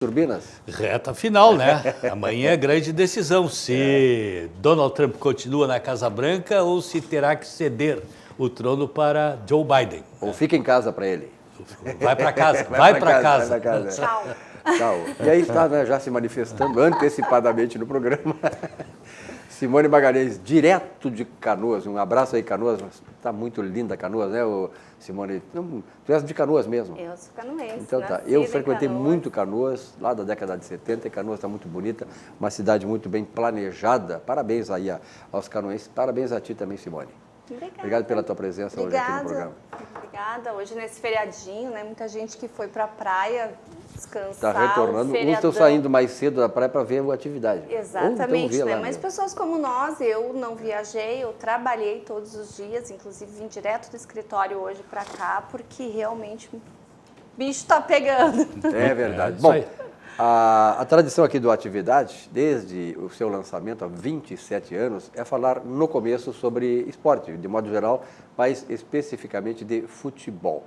Turbinas? Reta final, né? Amanhã é grande decisão se Donald Trump continua na Casa Branca ou se terá que ceder o trono para Joe Biden. Ou fica em casa para ele? Vai para casa, vai para casa. Tchau. Tchau. E aí está, né, já se manifestando antecipadamente no programa. Simone Magalhães, direto de Canoas. Um abraço aí, Canoas. Está muito linda Canoas, né, Simone? Tu és de Canoas mesmo? Eu sou canoense. Então tá. Eu frequentei muito Canoas, lá da década de 70, e Canoas está muito bonita, uma cidade muito bem planejada. Parabéns aí aos canoenses. Parabéns a ti também, Simone. Obrigada. Obrigado pela tua presença hoje aqui no programa. Obrigada. Hoje nesse feriadinho, né? Muita gente que foi para a praia descansar. Está retornando. Uns estão saindo mais cedo da praia para ver a atividade. Exatamente, né? Mas pessoas como nós, eu não viajei, eu trabalhei todos os dias, inclusive vim direto do escritório hoje para cá, porque realmente o bicho está pegando. É verdade. Bom, a tradição aqui do Atividade, desde o seu lançamento há 27 anos, é falar no começo sobre esporte, de modo geral, mas especificamente de futebol.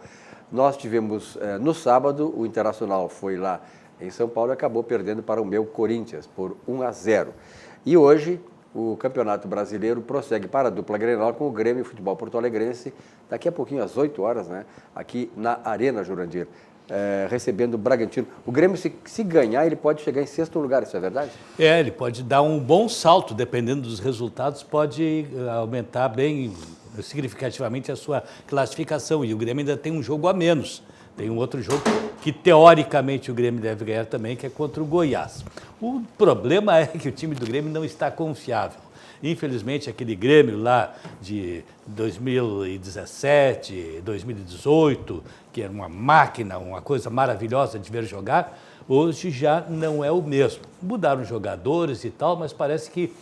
Nós tivemos, no sábado, o Internacional foi lá em São Paulo e acabou perdendo para o meu Corinthians por 1-0. E hoje, o Campeonato Brasileiro prossegue para a dupla Grenal com o Grêmio Futebol Porto Alegrense, daqui a pouquinho, às 8 horas, né, aqui na Arena Jurandir. Recebendo o Bragantino. O Grêmio, se ganhar, ele pode chegar em 6º lugar, isso é verdade? Ele pode dar um bom salto, dependendo dos resultados, pode aumentar bem significativamente a sua classificação. E o Grêmio ainda tem um jogo a menos. Tem um outro jogo que, teoricamente, o Grêmio deve ganhar também, que é contra o Goiás. O problema é que o time do Grêmio não está confiável. Infelizmente, aquele Grêmio lá de 2017, 2018, que era uma máquina, uma coisa maravilhosa de ver jogar, hoje já não é o mesmo. Mudaram jogadores e tal, mas parece que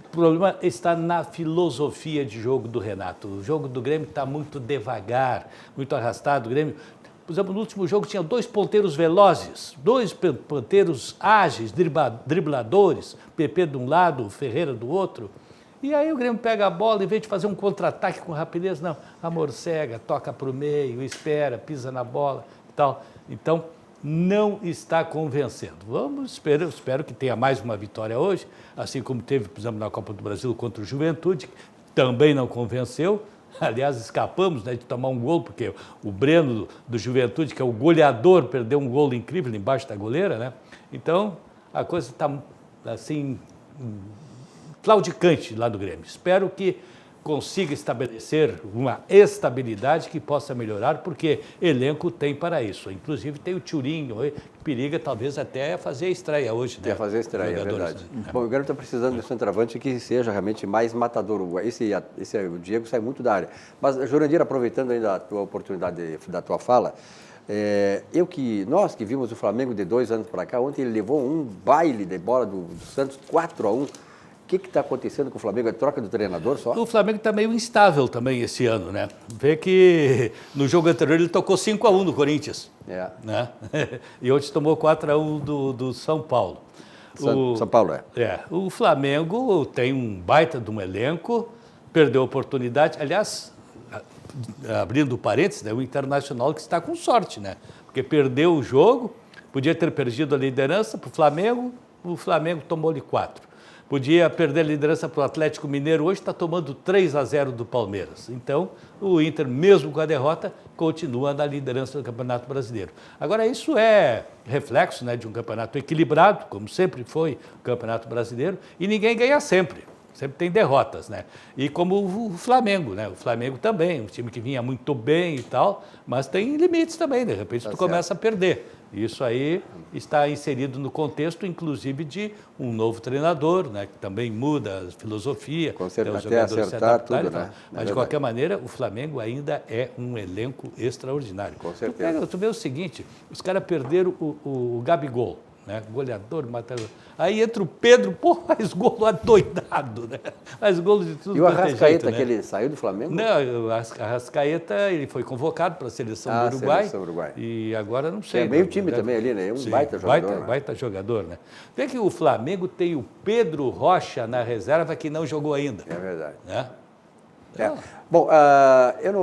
o problema está na filosofia de jogo do Renato. O jogo do Grêmio está muito devagar, muito arrastado. O Grêmio, por exemplo, no último jogo tinha 2 ponteiros velozes, 2 ponteiros ágeis, dribladores, PP de um lado, Ferreira do outro. E aí o Grêmio pega a bola, em vez de fazer um contra-ataque com rapidez, não, amorcega, toca para o meio, espera, pisa na bola e tal. Então, não está convencendo. Espero que tenha mais uma vitória hoje, assim como teve, por exemplo, na Copa do Brasil contra o Juventude, que também não convenceu. Aliás, escapamos, né, de tomar um gol, porque o Breno do Juventude, que é o goleador, perdeu um gol incrível embaixo da goleira, né? Então, a coisa está, assim, claudicante lá do Grêmio. Espero que consiga estabelecer uma estabilidade que possa melhorar, porque elenco tem para isso. Inclusive tem o Thurinho, que periga talvez até fazer a estreia hoje. Né? Fazer a estreia, é verdade. Bom, o Grêmio está precisando de um centroavante que seja realmente mais matador. O Diego sai muito da área. Mas, Jurandir, aproveitando ainda a tua oportunidade da tua fala, nós que vimos o Flamengo de 2 anos para cá, ontem ele levou um baile de bola do Santos, 4-1. O que está acontecendo com o Flamengo? É troca do treinador só? O Flamengo está meio instável também esse ano, né? Vê que no jogo anterior ele tocou 5-1 no Corinthians. Né? E ontem tomou 4-1 do São Paulo. São Paulo, O Flamengo tem um baita de um elenco, perdeu a oportunidade. Aliás, abrindo parênteses, né, o Internacional que está com sorte, né? Porque perdeu o jogo, podia ter perdido a liderança para o Flamengo tomou-lhe 4. Podia perder a liderança para o Atlético Mineiro, hoje está tomando 3-0 do Palmeiras. Então, o Inter, mesmo com a derrota, continua na liderança do Campeonato Brasileiro. Agora, isso é reflexo, né, de um campeonato equilibrado, como sempre foi o Campeonato Brasileiro, e ninguém ganha sempre. Sempre tem derrotas, né? E como o Flamengo, né? O Flamengo também, um time que vinha muito bem e tal, mas tem limites também, de repente tu começa a perder. Isso aí está inserido no contexto, inclusive, de um novo treinador, né? Que também muda a filosofia. Com certeza, até acertar tudo, né? Mas, de qualquer maneira, o Flamengo ainda é um elenco extraordinário. Com certeza. Tu vê o seguinte, os caras perderam o Gabigol, né? Goleador, matador. Aí entra o Pedro, faz gol adoidado, né? Faz gol de tudo. E o Arrascaeta, né? Que ele saiu do Flamengo? Não, o Arrascaeta, ele foi convocado para a seleção do Uruguai. Seleção Uruguai. E agora não sei. É meio time também ali, né? Sim, Baita jogador. Baita jogador, né? Vê que o Flamengo tem o Pedro Rocha na reserva que não jogou ainda. É verdade. Né? Bom,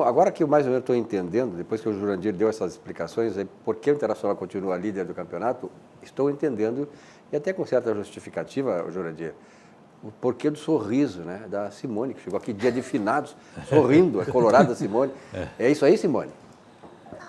agora que eu mais ou menos estou entendendo, depois que o Jurandir deu essas explicações, por que o Internacional continua líder do campeonato, estou entendendo, e até com certa justificativa, Jurandir, o porquê do sorriso, né, da Simone, que chegou aqui dia de finados, sorrindo, a colorada Simone. É isso aí, Simone?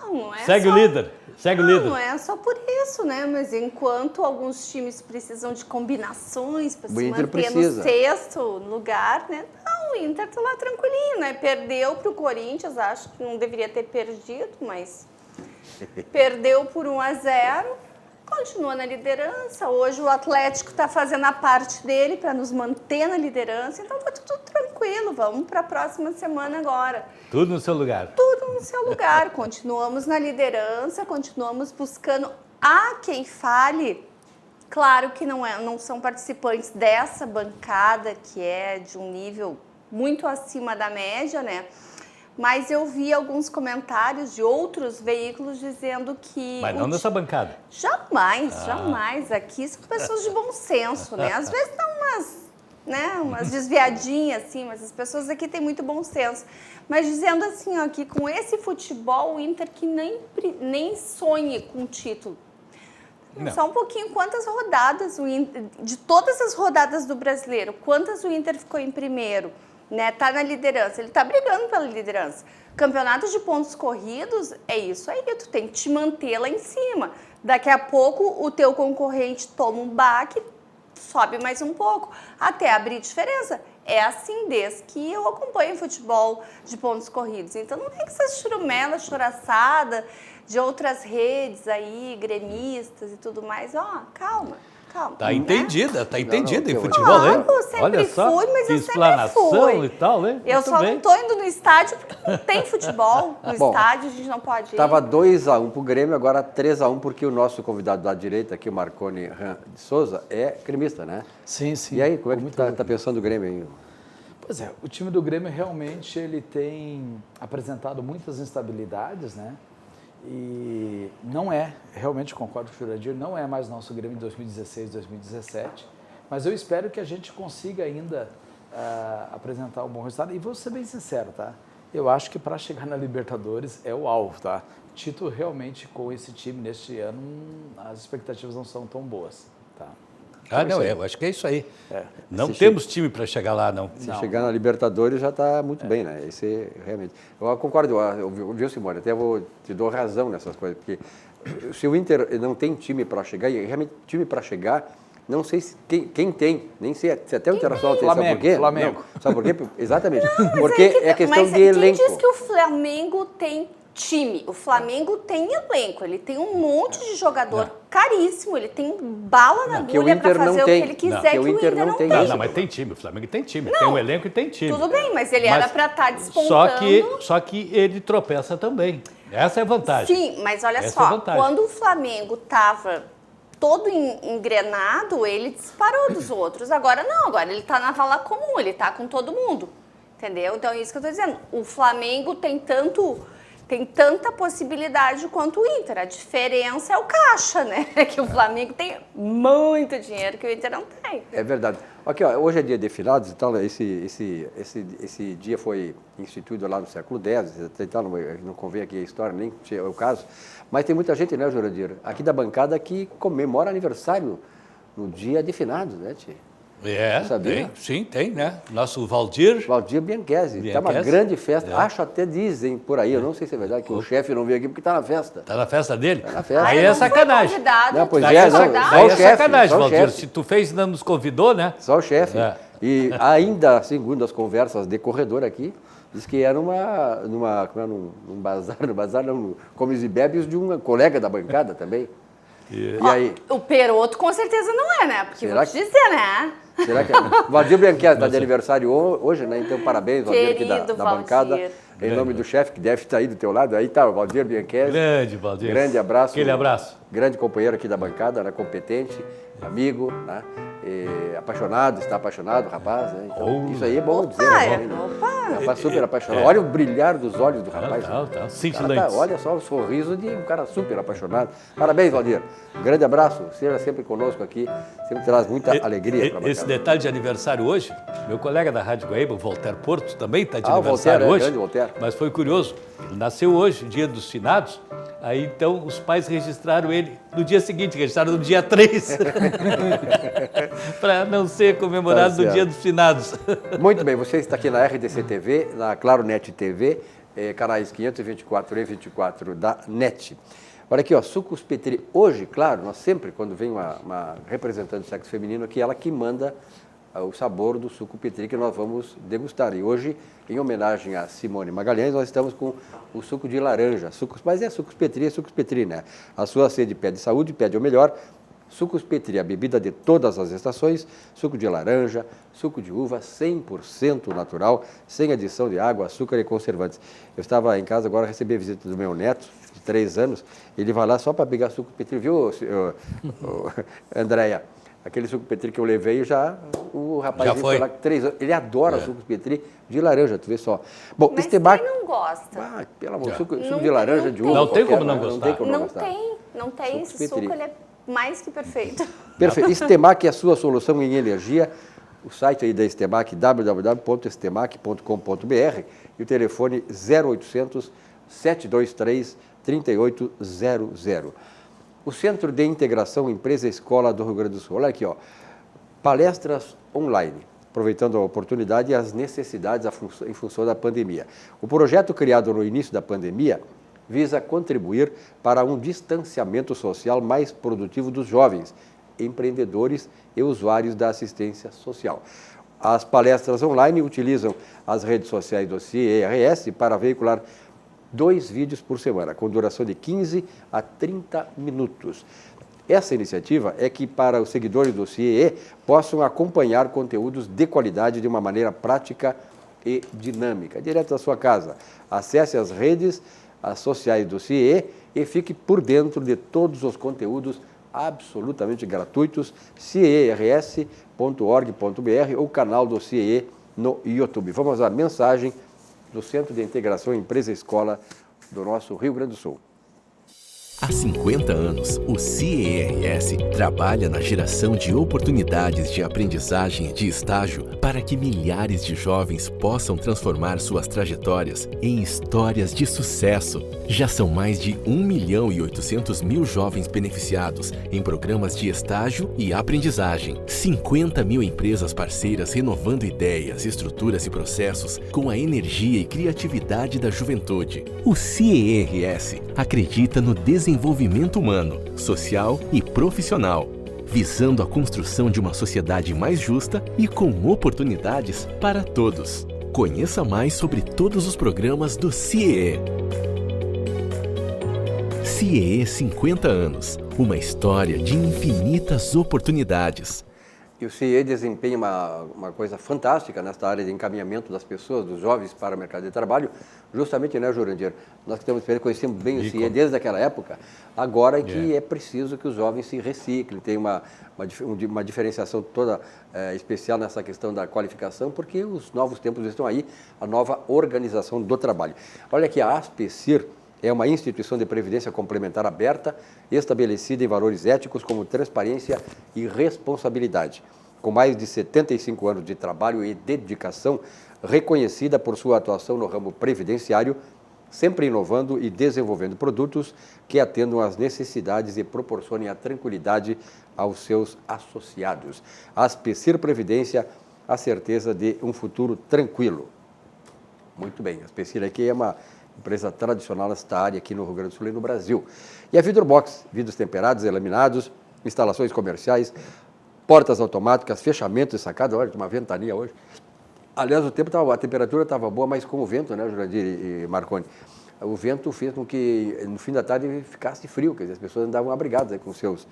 Não é Segue o líder. Segue o líder. Não é só por isso, né? Mas enquanto alguns times precisam de combinações para se manter no sexto lugar, né? Não, o Inter tá lá tranquilinho, né? Perdeu para o Corinthians, acho que não deveria ter perdido, mas perdeu por 1-0, continua na liderança. Hoje o Atlético está fazendo a parte dele para nos manter na liderança, então tá tudo tranquilo. Vamos para a próxima semana agora. Tudo no seu lugar. Tudo no seu lugar. Continuamos na liderança, continuamos buscando. Há quem fale, claro que não são participantes dessa bancada, que é de um nível muito acima da média, né? Mas eu vi alguns comentários de outros veículos dizendo que... Mas não nessa bancada. Jamais. Aqui são pessoas de bom senso, né? Às vezes dão umas desviadinhas, assim, mas as pessoas aqui têm muito bom senso. Mas dizendo assim, ó, que com esse futebol, o Inter que nem sonhe com título. Só um pouquinho, quantas rodadas o Inter, de todas as rodadas do Brasileiro, quantas o Inter ficou em primeiro, né? Tá na liderança, ele tá brigando pela liderança. Campeonato de pontos corridos, é isso aí, tu tem que te manter lá em cima. Daqui a pouco o teu concorrente toma um baque, sobe mais um pouco, até abrir diferença. É assim desde que eu acompanho futebol de pontos corridos. Então não tem que ser churumela, choraçada de outras redes aí, gremistas e tudo mais. Ó, calma. Tá entendida em futebol, né? hein? Olha só, fui, mas eu sempre fui. E tal, hein? Eu só não tô indo no estádio porque não tem futebol no estádio, a gente não pode ir. Estava 2-1 pro Grêmio, agora 3-1, porque o nosso convidado da direita aqui, o Marconi de Souza, é gremista, né? Sim. E aí, como é que tá pensando o Grêmio aí? Pois é, o time do Grêmio realmente ele tem apresentado muitas instabilidades, né? E realmente concordo com o Jurandir, não é mais nosso Grêmio de 2016, 2017, mas eu espero que a gente consiga ainda apresentar um bom resultado. E vou ser bem sincero, tá? Eu acho que para chegar na Libertadores é o alvo, tá? Título realmente com esse time neste ano, as expectativas não são tão boas, tá? Eu acho que é isso aí. Não temos time para chegar lá, não. Se chegar na Libertadores já está muito bem, né? Esse realmente. Eu concordo, viu, Simone? Até te dou razão nessas coisas, porque se o Inter não tem time para chegar, e realmente time para chegar, não sei se quem tem, nem sei se até o Internacional tem, sabe por quê? Flamengo. Não, sabe por quê? Exatamente. Porque é questão de elenco. Quem diz que o Flamengo tem time? O Flamengo tem elenco, ele tem um monte de jogador caríssimo, ele tem bala na agulha para fazer o que ele quiser, que o Inter não tem. Não, mas tem time, o Flamengo tem time, tem um elenco e tem time. Tudo bem, mas ele era para estar despontando. Só que ele tropeça também, essa é a vantagem. Sim, mas olha só, quando o Flamengo estava todo engrenado, ele disparou dos outros. Agora não, agora ele está na vala comum, ele está com todo mundo, entendeu? Então é isso que eu estou dizendo, o Flamengo tem tanta possibilidade quanto o Inter. A diferença é o caixa, né? Que o Flamengo tem muito dinheiro que o Inter não tem. É verdade. Aqui, ó, hoje é dia de finados e tal, esse dia foi instituído lá no século X, então não convém aqui a história, nem é o caso, mas tem muita gente, né, Jurandir, aqui da bancada que comemora aniversário no dia de finados, né, Tia? Tem, né? Nosso Valdir Bianchesi. Está uma grande festa. Acho até dizem por aí, eu não sei se é verdade, que o chefe não veio aqui porque está na festa. Está na festa dele? Está na festa. Aí é sacanagem. Não, pois é, só o chefe. Sacanagem, Valdir. Se tu fez e não nos convidou, né? Só o chefe. E ainda, segundo as conversas de corredor aqui, diz que era num bazar, não, comes e bebes de um colega da bancada também. E aí? O Peroto com certeza não é, né? Porque vou te dizer, né? Será que é? O Valdir Bianchesi está de aniversário hoje, né? Então, parabéns, Valdir, aqui da bancada. Em nome do chefe, que deve estar aí do teu lado. Aí está o Valdir Bianchesi. Grande, Valdir. Grande abraço. Aquele abraço. Grande companheiro aqui da bancada, né? Competente, amigo, né? Está apaixonado, rapaz, né? Então, isso aí é bom dizer. Opa, Rapaz super apaixonado. Olha o brilhar dos olhos do rapaz. Tá. Cintilantes. Olha só o sorriso de um cara super apaixonado. Parabéns, Valdir. Um grande abraço. Seja sempre conosco aqui. Sempre traz muita alegria para a Esse detalhe de aniversário hoje, meu colega da Rádio Guaíba, o Voltaire Porto, também está de o aniversário Voltaire, hoje. Grande Voltaire. Mas foi curioso. Ele nasceu hoje, dia dos finados. Aí, então, os pais registraram ele no dia seguinte, registraram no dia 3, para não ser comemorado no dia dos finados. Muito bem, você está aqui na RDC TV, na Claro Net TV, canais 524 e 24 da NET. Olha aqui, ó, Sucos Petri. Hoje, claro, nós sempre, quando vem uma representante do sexo feminino aqui, ela que manda o sabor do suco Petri que nós vamos degustar. E hoje, em homenagem a Simone Magalhães, nós estamos com o suco de laranja. Mas é Sucos Petri, né? A sua sede pede saúde, pede o melhor. Sucos Petri, a bebida de todas as estações, suco de laranja, suco de uva, 100% natural, sem adição de água, açúcar e conservantes. Eu estava em casa agora, recebi a visita do meu neto, de 3 anos, ele vai lá só para pegar suco Petri, viu, Andréia? Aquele suco Petri que eu levei, o rapaz foi lá com 3 anos. Ele adora suco Petri de laranja, tu vê só. Bom, mas quem não gosta? Ah, pelo amor, suco de laranja, de uva. Não tem como não gostar. Não tem. Esse suco, ele é mais que perfeito. Perfeito. Estemac é a sua solução em energia. O site aí da Estemac, www.estemac.com.br, e o telefone 0800 723 3800. O Centro de Integração Empresa-Escola do Rio Grande do Sul. Olha aqui, ó, palestras online, aproveitando a oportunidade e as necessidades em função da pandemia. O projeto criado no início da pandemia visa contribuir para um distanciamento social mais produtivo dos jovens, empreendedores e usuários da assistência social. As palestras online utilizam as redes sociais do CIERS para veicular 2 vídeos por semana, com duração de 15 a 30 minutos. Essa iniciativa é que para os seguidores do CIE possam acompanhar conteúdos de qualidade de uma maneira prática e dinâmica, direto da sua casa. Acesse as redes sociais do CIE e fique por dentro de todos os conteúdos absolutamente gratuitos, ciers.org.br ou canal do CIE no YouTube. Vamos à mensagem do Centro de Integração Empresa-Escola do nosso Rio Grande do Sul. Há 50 anos, o CIERS trabalha na geração de oportunidades de aprendizagem e de estágio para que milhares de jovens possam transformar suas trajetórias em histórias de sucesso. Já são mais de 1.800.000 jovens beneficiados em programas de estágio e aprendizagem. 50.000 empresas parceiras renovando ideias, estruturas e processos com a energia e criatividade da juventude. O CIERS acredita no desenvolvimento humano, social e profissional, visando a construção de uma sociedade mais justa e com oportunidades para todos. Conheça mais sobre todos os programas do CIE. CIE 50 anos, uma história de infinitas oportunidades. E o CIE desempenha uma coisa fantástica nesta área de encaminhamento das pessoas, dos jovens para o mercado de trabalho, justamente, né, Jurandir? Nós que conhecemos bem o CIE desde aquela época, agora é que é preciso que os jovens se reciclem, tem uma diferenciação toda especial nessa questão da qualificação, porque os novos tempos estão aí, a nova organização do trabalho. Olha aqui, a Aspecir é uma instituição de previdência complementar aberta, estabelecida em valores éticos como transparência e responsabilidade. Com mais de 75 anos de trabalho e dedicação, reconhecida por sua atuação no ramo previdenciário, sempre inovando e desenvolvendo produtos que atendam às necessidades e proporcionem a tranquilidade aos seus associados. A Aspecir Previdência, a certeza de um futuro tranquilo. Muito bem, a Aspecir aqui é uma empresa tradicional nesta área aqui no Rio Grande do Sul e no Brasil. E a Vidrobox, vidros temperados e laminados, instalações comerciais, portas automáticas, fechamento e sacada. Olha, uma ventania hoje. Aliás, a temperatura estava boa, mas com o vento, né, Jurandir e Marconi? O vento fez com que no fim da tarde ficasse frio, quer dizer, as pessoas andavam abrigadas aí, com seus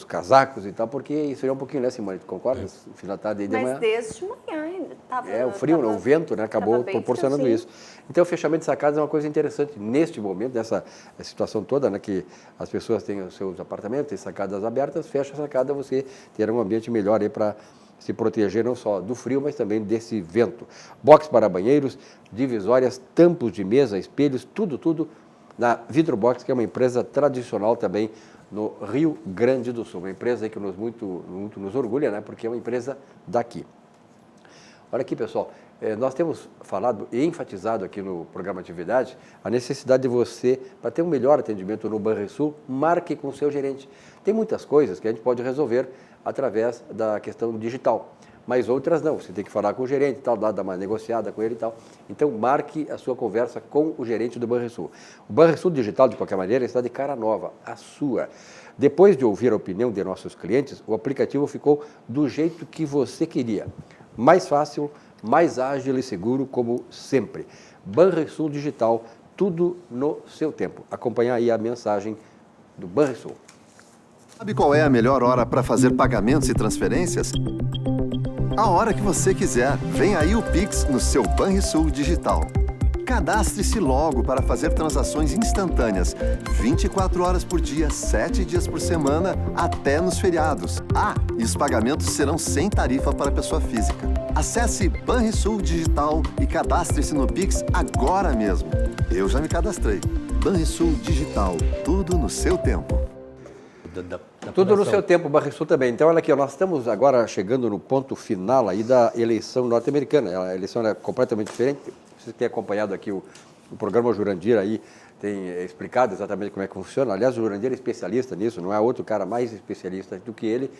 casacos e tal, porque isso é um pouquinho, né, Simone? Tu concorda? No fim da tarde de manhã. Mas desde manhã ainda estava. O frio, o vento, né, acabou proporcionando isso. Então, o fechamento de sacadas é uma coisa interessante neste momento, nessa situação toda, né, que as pessoas têm os seus apartamentos, têm sacadas abertas, fecha a sacada, você terá um ambiente melhor aí para se proteger não só do frio, mas também desse vento. Box para banheiros, divisórias, tampos de mesa, espelhos, tudo na Vidrobox, que é uma empresa tradicional também no Rio Grande do Sul. Uma empresa aí que muito nos orgulha, né? Porque é uma empresa daqui. Olha aqui, pessoal, nós temos falado e enfatizado aqui no programa Atividade a necessidade de você, para ter um melhor atendimento no Banrisul, marque com o seu gerente. Tem muitas coisas que a gente pode resolver através da questão digital, mas outras não. Você tem que falar com o gerente e tal, dar uma negociada com ele e tal. Então, marque a sua conversa com o gerente do Banrisul. O Banrisul Digital, de qualquer maneira, está de cara nova, a sua. Depois de ouvir a opinião de nossos clientes, o aplicativo ficou do jeito que você queria. Mais fácil, mais ágil e seguro, como sempre. Banrisul Digital, tudo no seu tempo. Acompanhar aí a mensagem do Banrisul. Sabe qual é a melhor hora para fazer pagamentos e transferências? A hora que você quiser. Vem aí o Pix no seu Banrisul Digital. Cadastre-se logo para fazer transações instantâneas, 24 horas por dia, 7 dias por semana, até nos feriados. E os pagamentos serão sem tarifa para pessoa física. Acesse Banrisul Digital e cadastre-se no Pix agora mesmo. Eu já me cadastrei. Banrisul Digital, tudo no seu tempo. Tudo no seu tempo, Banrisul também. Então, olha aqui, nós estamos agora chegando no ponto final aí da eleição norte-americana. A eleição é completamente diferente. Vocês têm acompanhado aqui o programa, o Jurandir aí tem explicado exatamente como é que funciona. Aliás, o Jurandir é especialista nisso, não é outro cara mais especialista do que ele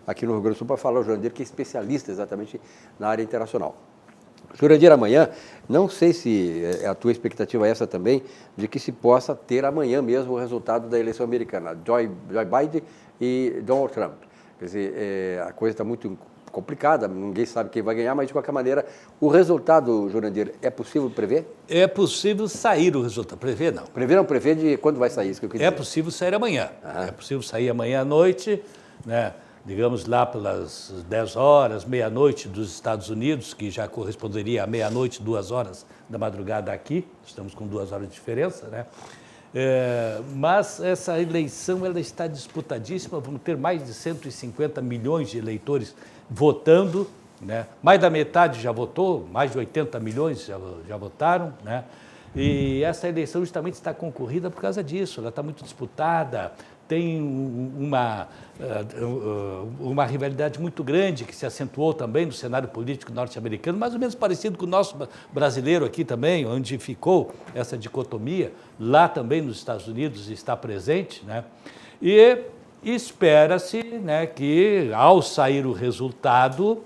aqui no Rio Grande do Sul para falar. O Jurandir que é especialista exatamente na área internacional. Jurandir, amanhã, não sei se a tua expectativa é essa também, de que se possa ter amanhã mesmo o resultado da eleição americana, Joe Biden e Donald Trump. Quer dizer, a coisa está muito complicada, ninguém sabe quem vai ganhar, mas de qualquer maneira, o resultado, Jurandir, é possível prever? É possível sair o resultado. Prever, não. Prever não, prever de quando vai sair, isso que eu queria dizer. É possível sair amanhã. É possível sair amanhã à noite, né? Digamos lá pelas 10 horas, meia-noite dos Estados Unidos, que já corresponderia à meia-noite, 2 horas da madrugada aqui, estamos com 2 horas de diferença, né? Mas essa eleição ela está disputadíssima, vamos ter mais de 150 milhões de eleitores votando, né? Mais da metade já votou, mais de 80 milhões já votaram, né? E essa eleição justamente está concorrida por causa disso, ela está muito disputada, tem uma rivalidade muito grande que se acentuou também no cenário político norte-americano, mais ou menos parecido com o nosso brasileiro aqui também, onde ficou essa dicotomia, lá também nos Estados Unidos está presente, né? E espera-se, né, que ao sair o resultado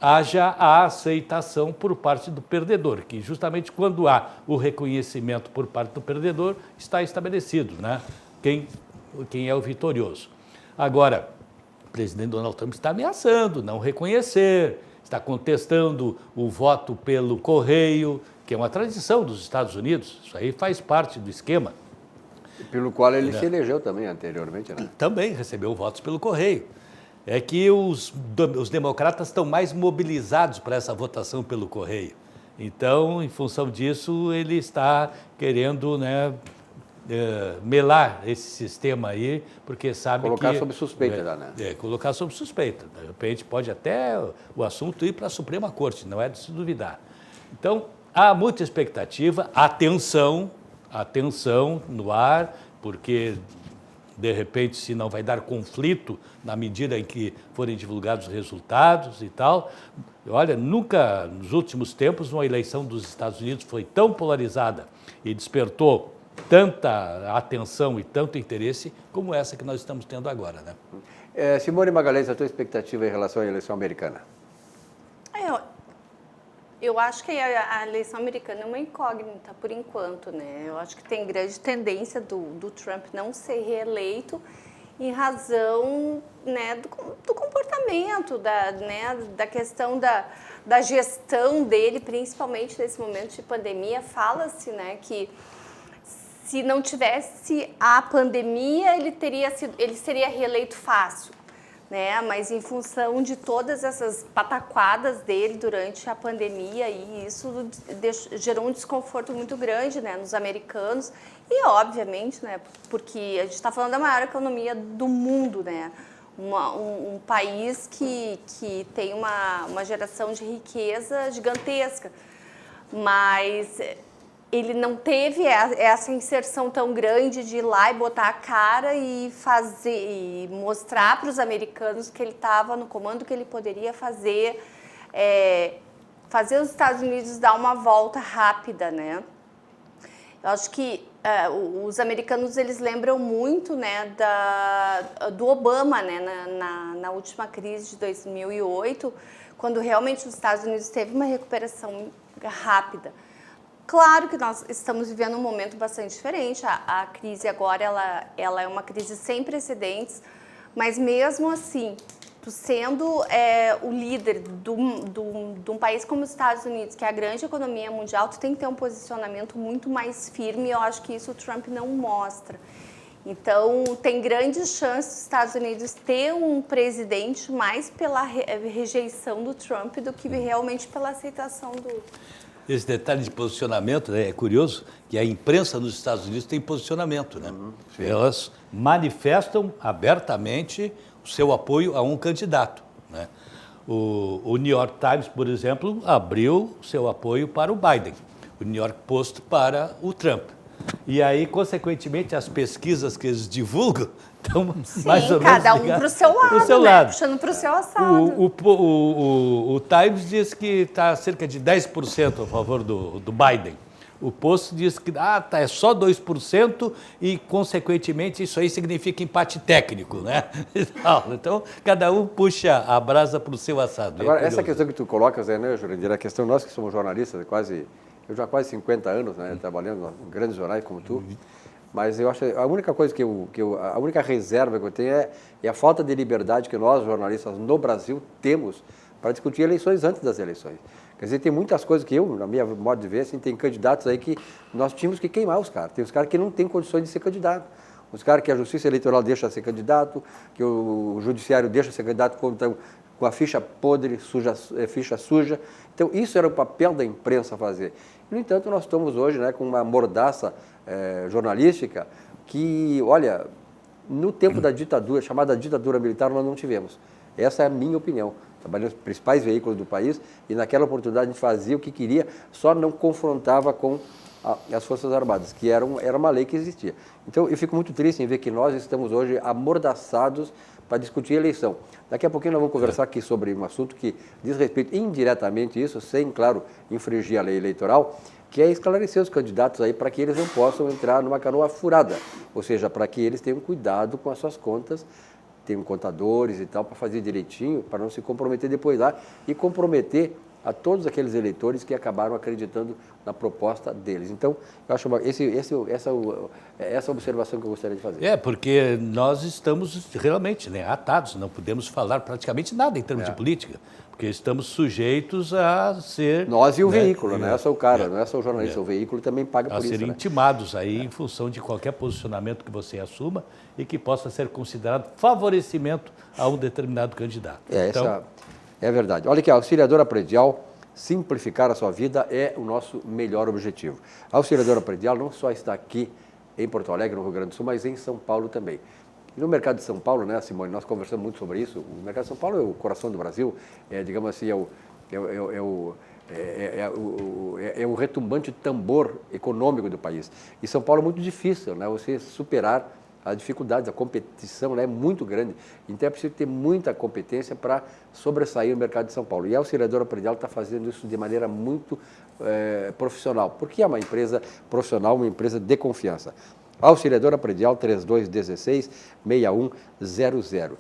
haja a aceitação por parte do perdedor, que justamente quando há o reconhecimento por parte do perdedor está estabelecido, né, quem é o vitorioso. Agora, o presidente Donald Trump está ameaçando não reconhecer, está contestando o voto pelo correio, que é uma tradição dos Estados Unidos, isso aí faz parte do esquema. Pelo qual ele se elegeu também anteriormente, né? Também recebeu votos pelo correio. É que os democratas estão mais mobilizados para essa votação pelo correio. Então, em função disso, ele está querendo, né, melar esse sistema aí, porque sabe colocar sob suspeita já, né? Colocar sob suspeita. De repente pode até o assunto ir para a Suprema Corte, não é de se duvidar. Então, há muita expectativa, atenção no ar, porque de repente se não vai dar conflito na medida em que forem divulgados os resultados e tal. Olha, nunca nos últimos tempos uma eleição dos Estados Unidos foi tão polarizada e despertou tanta atenção e tanto interesse como essa que nós estamos tendo agora, né? Simone Magalhães, a tua expectativa em relação à eleição americana? Eu acho que a eleição americana é uma incógnita por enquanto, né? Eu acho que tem grande tendência do Trump não ser reeleito em razão, né, do comportamento, da questão da gestão dele, principalmente nesse momento de pandemia. Fala-se, né, que se não tivesse a pandemia, ele seria reeleito fácil, né? Mas em função de todas essas pataquadas dele durante a pandemia, e isso gerou um desconforto muito grande, né, nos americanos e, obviamente, né, porque a gente está falando da maior economia do mundo, né? um país que tem uma geração de riqueza gigantesca, mas ele não teve essa inserção tão grande de ir lá e botar a cara e mostrar para os americanos que ele estava no comando, que ele poderia fazer os Estados Unidos dar uma volta rápida, né? Eu acho que os americanos, eles lembram muito, né, do Obama, né, na última crise de 2008, quando realmente os Estados Unidos teve uma recuperação rápida. Claro que nós estamos vivendo um momento bastante diferente, a crise agora ela é uma crise sem precedentes, mas mesmo assim, tu sendo o líder de um país como os Estados Unidos, que é a grande economia mundial, tu tem que ter um posicionamento muito mais firme, e eu acho que isso o Trump não mostra. Então, tem grandes chances dos Estados Unidos ter um presidente mais pela rejeição do Trump do que realmente pela aceitação do... Esse detalhe de posicionamento, né, é curioso que a imprensa nos Estados Unidos tem posicionamento, né? Elas manifestam abertamente o seu apoio a um candidato, né? O New York Times, por exemplo, abriu seu apoio para o Biden, o New York Post para o Trump. E aí, consequentemente, as pesquisas que eles divulgam estão mais ou menos cada um para o seu lado, né? Puxando para o seu assado. O Times diz que está cerca de 10% a favor do Biden. O Post diz que é só 2% e, consequentemente, isso aí significa empate técnico, né? Então, cada um puxa a brasa para o seu assado. Agora, essa questão que tu colocas, né, Jurandir, a questão nós que somos jornalistas, eu já há quase 50 anos, né, trabalhando em grandes jornais como tu, mas eu acho que a única coisa a única reserva que eu tenho é a falta de liberdade que nós, jornalistas no Brasil, temos para discutir eleições antes das eleições. Quer dizer, tem muitas coisas que na minha modo de ver, assim, tem candidatos aí que nós tínhamos que queimar os caras. Tem os caras que não têm condições de ser candidato. Os caras que a Justiça Eleitoral deixa ser candidato, que o Judiciário deixa ser candidato com a ficha podre, ficha suja. Então, isso era o papel da imprensa fazer. No entanto, nós estamos hoje, né, com uma mordaça jornalística que, olha, no tempo da ditadura, chamada ditadura militar, nós não tivemos. Essa é a minha opinião. Trabalhei nos principais veículos do país e naquela oportunidade a gente fazia o que queria, só não confrontava com as Forças Armadas, que era uma lei que existia. Então, eu fico muito triste em ver que nós estamos hoje amordaçados para discutir eleição. Daqui a pouquinho nós vamos conversar aqui sobre um assunto que diz respeito indiretamente a isso, sem, claro, infringir a lei eleitoral, que é esclarecer os candidatos aí para que eles não possam entrar numa canoa furada, ou seja, para que eles tenham cuidado com as suas contas, tenham contadores e tal, para fazer direitinho, para não se comprometer depois lá e comprometer a todos aqueles eleitores que acabaram acreditando na proposta deles. Então, eu acho essa observação que eu gostaria de fazer. Porque nós estamos realmente, né, atados, não podemos falar praticamente nada em termos de política, porque estamos sujeitos a ser... Nós e o veículo, não é só o cara, não é só o jornalista, o veículo também paga por isso. A serem intimados aí em função de qualquer posicionamento que você assuma e que possa ser considerado favorecimento a um determinado candidato. É verdade. Olha aqui, a auxiliadora predial, simplificar a sua vida é o nosso melhor objetivo. A auxiliadora predial não só está aqui em Porto Alegre, no Rio Grande do Sul, mas em São Paulo também. E no mercado de São Paulo, né, Simone, nós conversamos muito sobre isso, o mercado de São Paulo é o coração do Brasil, digamos assim, é o retumbante tambor econômico do país. E São Paulo é muito difícil, né, você superar as dificuldades, a competição, né, é muito grande. Então é preciso ter muita competência para sobressair no mercado de São Paulo. E a auxiliadora predial está fazendo isso de maneira muito profissional, porque é uma empresa profissional, uma empresa de confiança. A auxiliadora predial 3216-6100.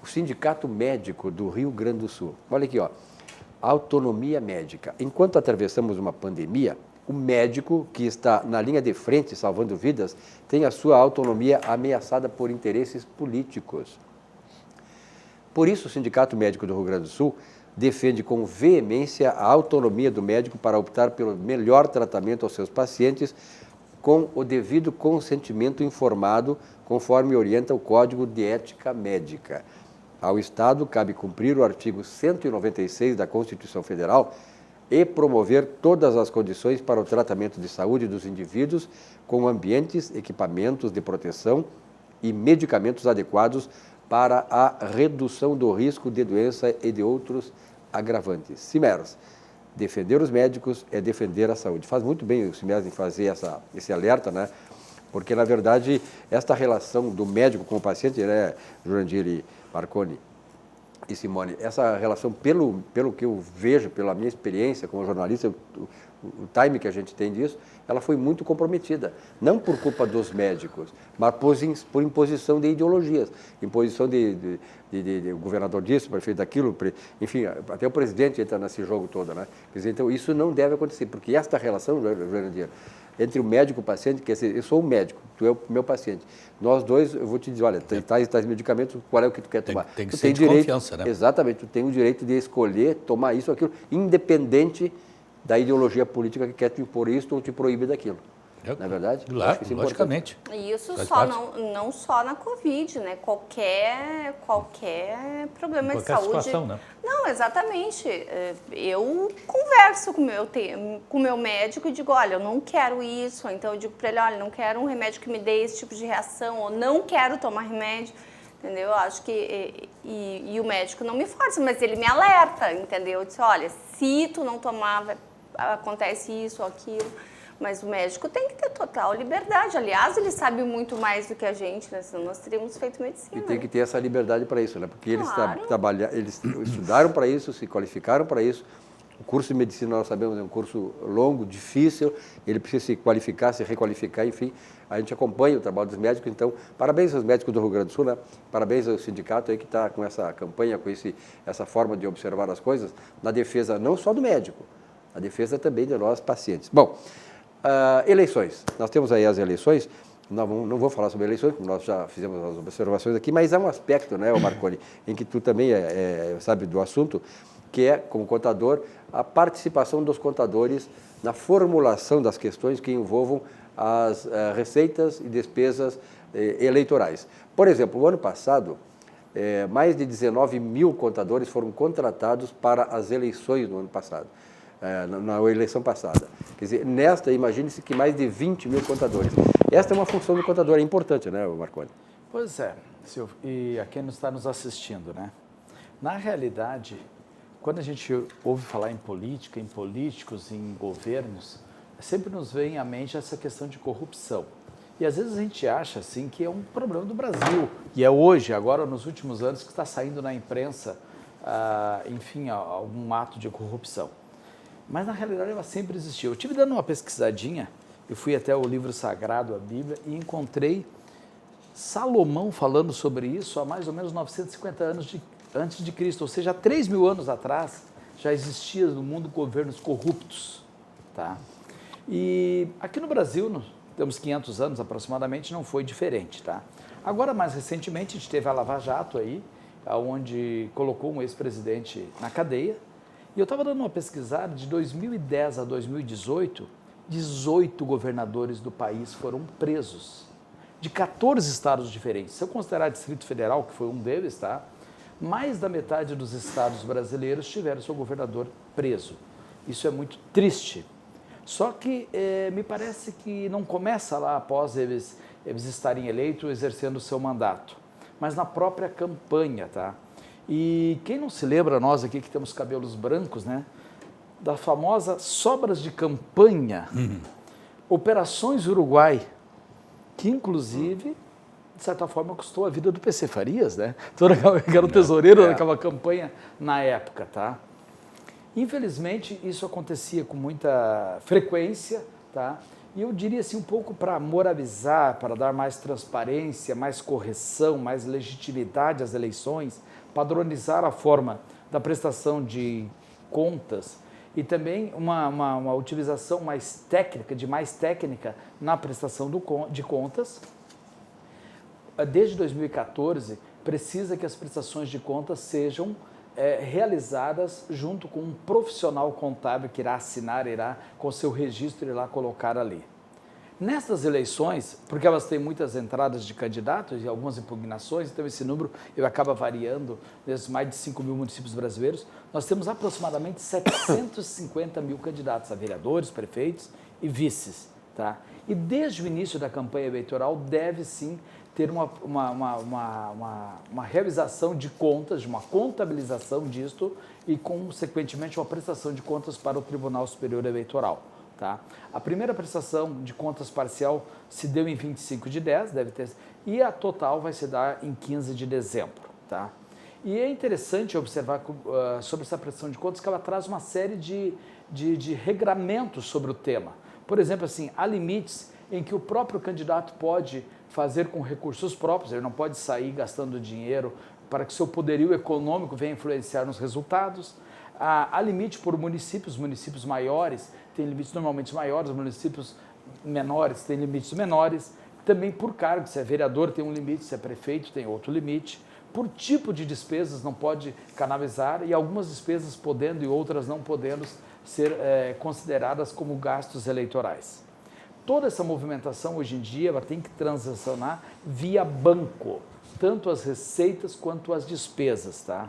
O Sindicato Médico do Rio Grande do Sul. Olha aqui, ó, autonomia médica. Enquanto atravessamos uma pandemia, o médico que está na linha de frente salvando vidas tem a sua autonomia ameaçada por interesses políticos. Por isso, o Sindicato Médico do Rio Grande do Sul defende com veemência a autonomia do médico para optar pelo melhor tratamento aos seus pacientes com o devido consentimento informado, conforme orienta o Código de Ética Médica. Ao Estado cabe cumprir o artigo 196 da Constituição Federal e promover todas as condições para o tratamento de saúde dos indivíduos com ambientes, equipamentos de proteção e medicamentos adequados para a redução do risco de doença e de outros agravantes. CIMERS. Defender os médicos é defender a saúde. Faz muito bem o CIMERS em fazer esse alerta, né? Porque, na verdade, esta relação do médico com o paciente, né, Jurandir e Marconi e Simone, essa relação, pelo que eu vejo, pela minha experiência como jornalista, o time que a gente tem disso, ela foi muito comprometida. Não por culpa dos médicos, mas por imposição de ideologias, imposição de governador disso, prefeito daquilo, enfim, até o presidente entra nesse jogo todo, né? Então, isso não deve acontecer, porque esta relação, Jurandir, entre o médico e o paciente, quer dizer, eu sou um médico, tu é o meu paciente. Nós dois, eu vou te dizer, olha, tais medicamentos, qual é o que tu quer tomar? Tem que tu ser de confiança, né? Exatamente, tu tem o direito de escolher, tomar isso ou aquilo, independente da ideologia política que quer te impor isso ou te proíbe daquilo. Não é verdade? Claro, logicamente. E isso Faz só parte. não só na Covid, né? Qualquer problema de Qualquer saúde. situação, né? Não, exatamente. Eu converso com o meu médico e digo, olha, eu não quero isso. Então eu digo para ele, olha, não quero um remédio que me dê esse tipo de reação, ou não quero tomar remédio. Entendeu? Eu acho que... E o médico não me força, mas ele me alerta, entendeu? Eu disse, olha, se tu não tomar, acontece isso ou aquilo. Mas o médico tem que ter total liberdade. Aliás, ele sabe muito mais do que a gente, né? Senão nós teríamos feito medicina. E tem que ter essa liberdade para isso, né? Porque Claro. eles estudaram para isso, se qualificaram para isso. O curso de medicina, nós sabemos, é um curso longo, difícil, ele precisa se qualificar, se requalificar, enfim. A gente acompanha o trabalho dos médicos, então, parabéns aos médicos do Rio Grande do Sul, né? Parabéns ao sindicato aí que está com essa campanha, com essa forma de observar as coisas, na defesa não só do médico, na defesa também de nós pacientes. Bom, eleições. Nós temos aí as eleições, não vou falar sobre eleições, porque nós já fizemos as observações aqui, mas há um aspecto, né, Marconi, em que tu também sabe do assunto, que é, como contador, a participação dos contadores na formulação das questões que envolvam as receitas e despesas eleitorais. Por exemplo, o ano passado, mais de 19 mil contadores foram contratados para as eleições no ano passado. Na eleição passada. Quer dizer, nesta, imagine-se que mais de 20 mil contadores. Esta é uma função do contador, é importante, né, Marconi? Pois é, Silvio, e a quem está nos assistindo, né? Na realidade, quando a gente ouve falar em política, em políticos, em governos, sempre nos vem à mente essa questão de corrupção. E às vezes a gente acha assim que é um problema do Brasil. E é hoje, agora nos últimos anos, que está saindo na imprensa, enfim, algum ato de corrupção. Mas, na realidade, ela sempre existiu. Eu estive dando uma pesquisadinha, eu fui até o livro sagrado, a Bíblia, e encontrei Salomão falando sobre isso há mais ou menos 950 anos antes de Cristo. Ou seja, há 3.000 anos atrás, já existia no mundo governos corruptos. Tá? E aqui no Brasil, temos 500 anos aproximadamente, não foi diferente. Tá? Agora, mais recentemente, a gente teve a Lava Jato aí, onde colocou um ex-presidente na cadeia. E eu estava dando uma pesquisada, de 2010 a 2018, 18 governadores do país foram presos, de 14 estados diferentes. Se eu considerar Distrito Federal, que foi um deles, tá? Mais da metade dos estados brasileiros tiveram seu governador preso. Isso é muito triste. Só que me parece que não começa lá após eles estarem eleitos, exercendo o seu mandato, mas na própria campanha, tá? E quem não se lembra, nós aqui que temos cabelos brancos, né, da famosa sobras de campanha, Operações Uruguai, que inclusive, de certa forma, custou a vida do PC Farias, né? Que era o tesoureiro daquela campanha na época, tá? Infelizmente, isso acontecia com muita frequência, tá? E eu diria assim, um pouco para moralizar, para dar mais transparência, mais correção, mais legitimidade às eleições, padronizar a forma da prestação de contas e também uma utilização mais técnica na prestação de contas. Desde 2014, precisa que as prestações de contas sejam realizadas junto com um profissional contábil que irá assinar, irá com seu registro, irá colocar ali. Nestas eleições, porque elas têm muitas entradas de candidatos e algumas impugnações, então esse número acaba variando nesses mais de 5 mil municípios brasileiros, nós temos aproximadamente 750 mil candidatos a vereadores, prefeitos e vices. Tá? E desde o início da campanha eleitoral deve sim ter uma realização de contas, de uma contabilização disto e, consequentemente, uma prestação de contas para o Tribunal Superior Eleitoral. Tá? A primeira prestação de contas parcial se deu em 25 de 10, deve ter, e a total vai se dar em 15 de dezembro. Tá? E é interessante observar sobre essa prestação de contas que ela traz uma série de regramentos sobre o tema. Por exemplo, assim, há limites em que o próprio candidato pode fazer com recursos próprios, ele não pode sair gastando dinheiro para que seu poderio econômico venha influenciar nos resultados. Há limite por municípios maiores têm limites normalmente maiores, municípios menores têm limites menores. Também por cargo, se é vereador tem um limite, se é prefeito tem outro limite. Por tipo de despesas não pode canalizar e algumas despesas podendo e outras não podendo ser consideradas como gastos eleitorais. Toda essa movimentação hoje em dia ela tem que transacionar via banco, tanto as receitas quanto as despesas, tá?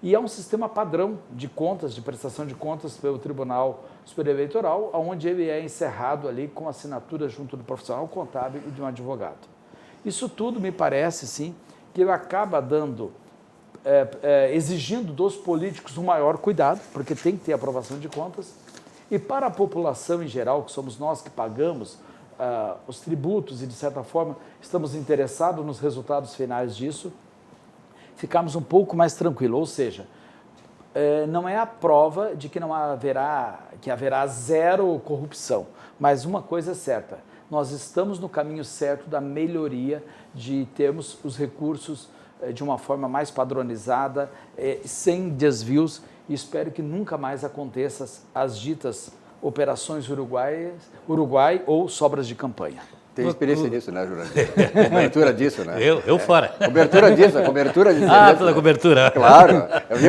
E há um sistema padrão de contas, de prestação de contas pelo Tribunal Superior Eleitoral, onde ele é encerrado ali com assinatura junto do profissional contábil e de um advogado. Isso tudo me parece, sim, que ele acaba dando, exigindo dos políticos um maior cuidado, porque tem que ter aprovação de contas, e para a população em geral, que somos nós que pagamos os tributos e, de certa forma, estamos interessados nos resultados finais disso, ficamos um pouco mais tranquilos, ou seja, não é a prova de que haverá zero corrupção, mas uma coisa é certa, nós estamos no caminho certo da melhoria de termos os recursos de uma forma mais padronizada, sem desvios, e espero que nunca mais aconteça as ditas operações Uruguai ou sobras de campanha. Tem experiência nisso, né, Jurandir? Cobertura disso, né? Eu fora. Cobertura disso. Pela cobertura. Claro. Eu vi,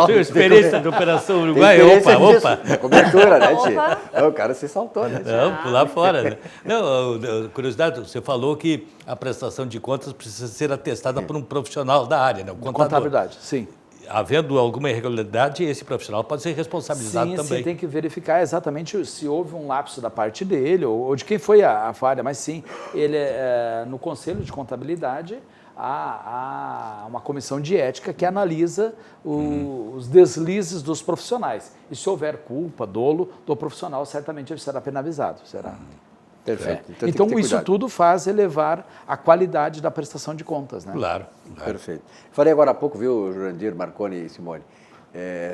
Tenho experiência de Operação Uruguai. Opa. Cobertura, né, tio? O cara se saltou, né, tio? Não, pular fora. Né? Não, curiosidade, você falou que a prestação de contas precisa ser atestada por um profissional da área, né? O contador. Contabilidade, sim. Havendo alguma irregularidade, esse profissional pode ser responsabilizado também. Sim, tem que verificar exatamente se houve um lapso da parte dele ou de quem foi a falha, mas sim, ele no Conselho de Contabilidade há uma comissão de ética que analisa os deslizes dos profissionais. E se houver culpa, dolo do profissional, certamente ele será penalizado. Será. Perfeito. Então isso tudo faz elevar a qualidade da prestação de contas, né? Claro. Perfeito. Falei agora há pouco, viu, Jurandir, Marconi e Simone,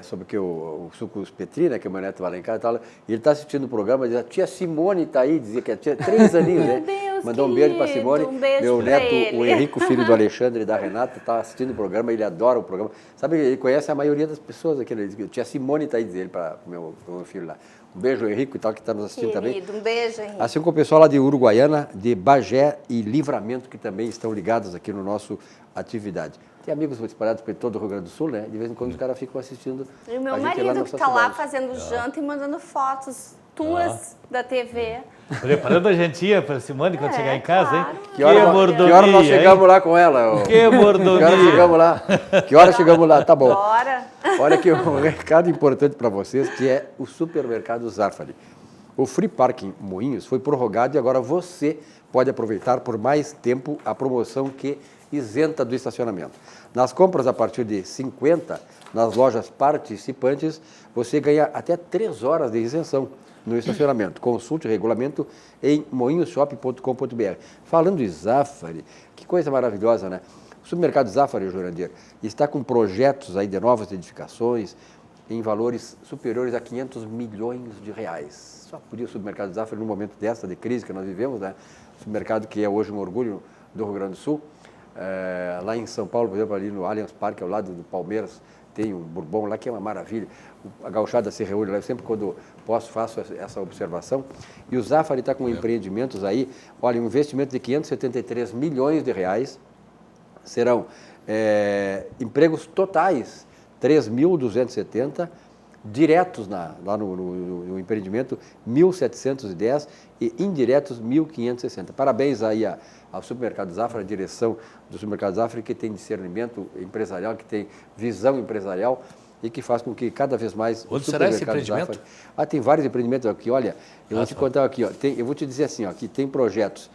sobre que o Sucos Petri, né, que o meu neto vai lá em casa e tal, e ele está assistindo o programa, diz, a tia Simone está aí, dizia que a tia 3 aninhos, né? Deus, mandou um beijo para Simone. Um beijo meu pra neto, ele. o Henrico, filho do Alexandre e da Renata, está assistindo o programa, ele adora o programa. Sabe, ele conhece a maioria das pessoas aqui, ele diz, tia Simone está aí, diz ele para o meu filho lá. Um beijo, Henrico, e tal, que está nos assistindo também. Um beijo, Henrique. Assim como o pessoal lá de Uruguaiana, de Bagé e Livramento, que também estão ligados aqui no nosso atividade. Tem amigos espalhados por todo o Rio Grande do Sul, né? De vez em quando os caras ficam assistindo. E o meu marido que está lá fazendo janta e mandando fotos tuas da TV. Preparando a jantinha para Simone quando chegar em casa, claro. hein? Que hora nós chegamos lá com ela? Que mordomia. Que hora chegamos lá? Que hora chegamos lá? Tá bom. Bora. Olha aqui um recado importante para vocês, que é o supermercado Zafari. O Free Parking Moinhos foi prorrogado e agora você pode aproveitar por mais tempo a promoção que isenta do estacionamento. Nas compras a partir de 50, nas lojas participantes, você ganha até 3 horas de isenção no estacionamento. Consulte o regulamento em moinhoshop.com.br. Falando em Zafari, que coisa maravilhosa, né? O supermercado Zafari, Jurandir, está com projetos aí de novas edificações em valores superiores a 500 milhões de reais. Só podia o supermercado Zafari, no momento dessa de crise que nós vivemos, né? O supermercado que é hoje um orgulho do Rio Grande do Sul. Lá em São Paulo, por exemplo, ali no Allianz Parque, ao lado do Palmeiras, tem um Bourbon lá que é uma maravilha. A gauchada se reúne lá, sempre quando posso faço essa observação. E o Zafari está com empreendimentos aí, olha, um investimento de 573 milhões de reais, serão empregos totais, 3.270, diretos lá no empreendimento, 1.710 e indiretos, 1.560. Parabéns aí ao Supermercado Zafari, a direção do Supermercado Zafari, que tem discernimento empresarial, que tem visão empresarial e que faz com que cada vez mais... Onde será esse empreendimento? Zafari, tem vários empreendimentos aqui, olha, eu vou te contar aqui, eu vou te dizer assim, ó, que tem projetos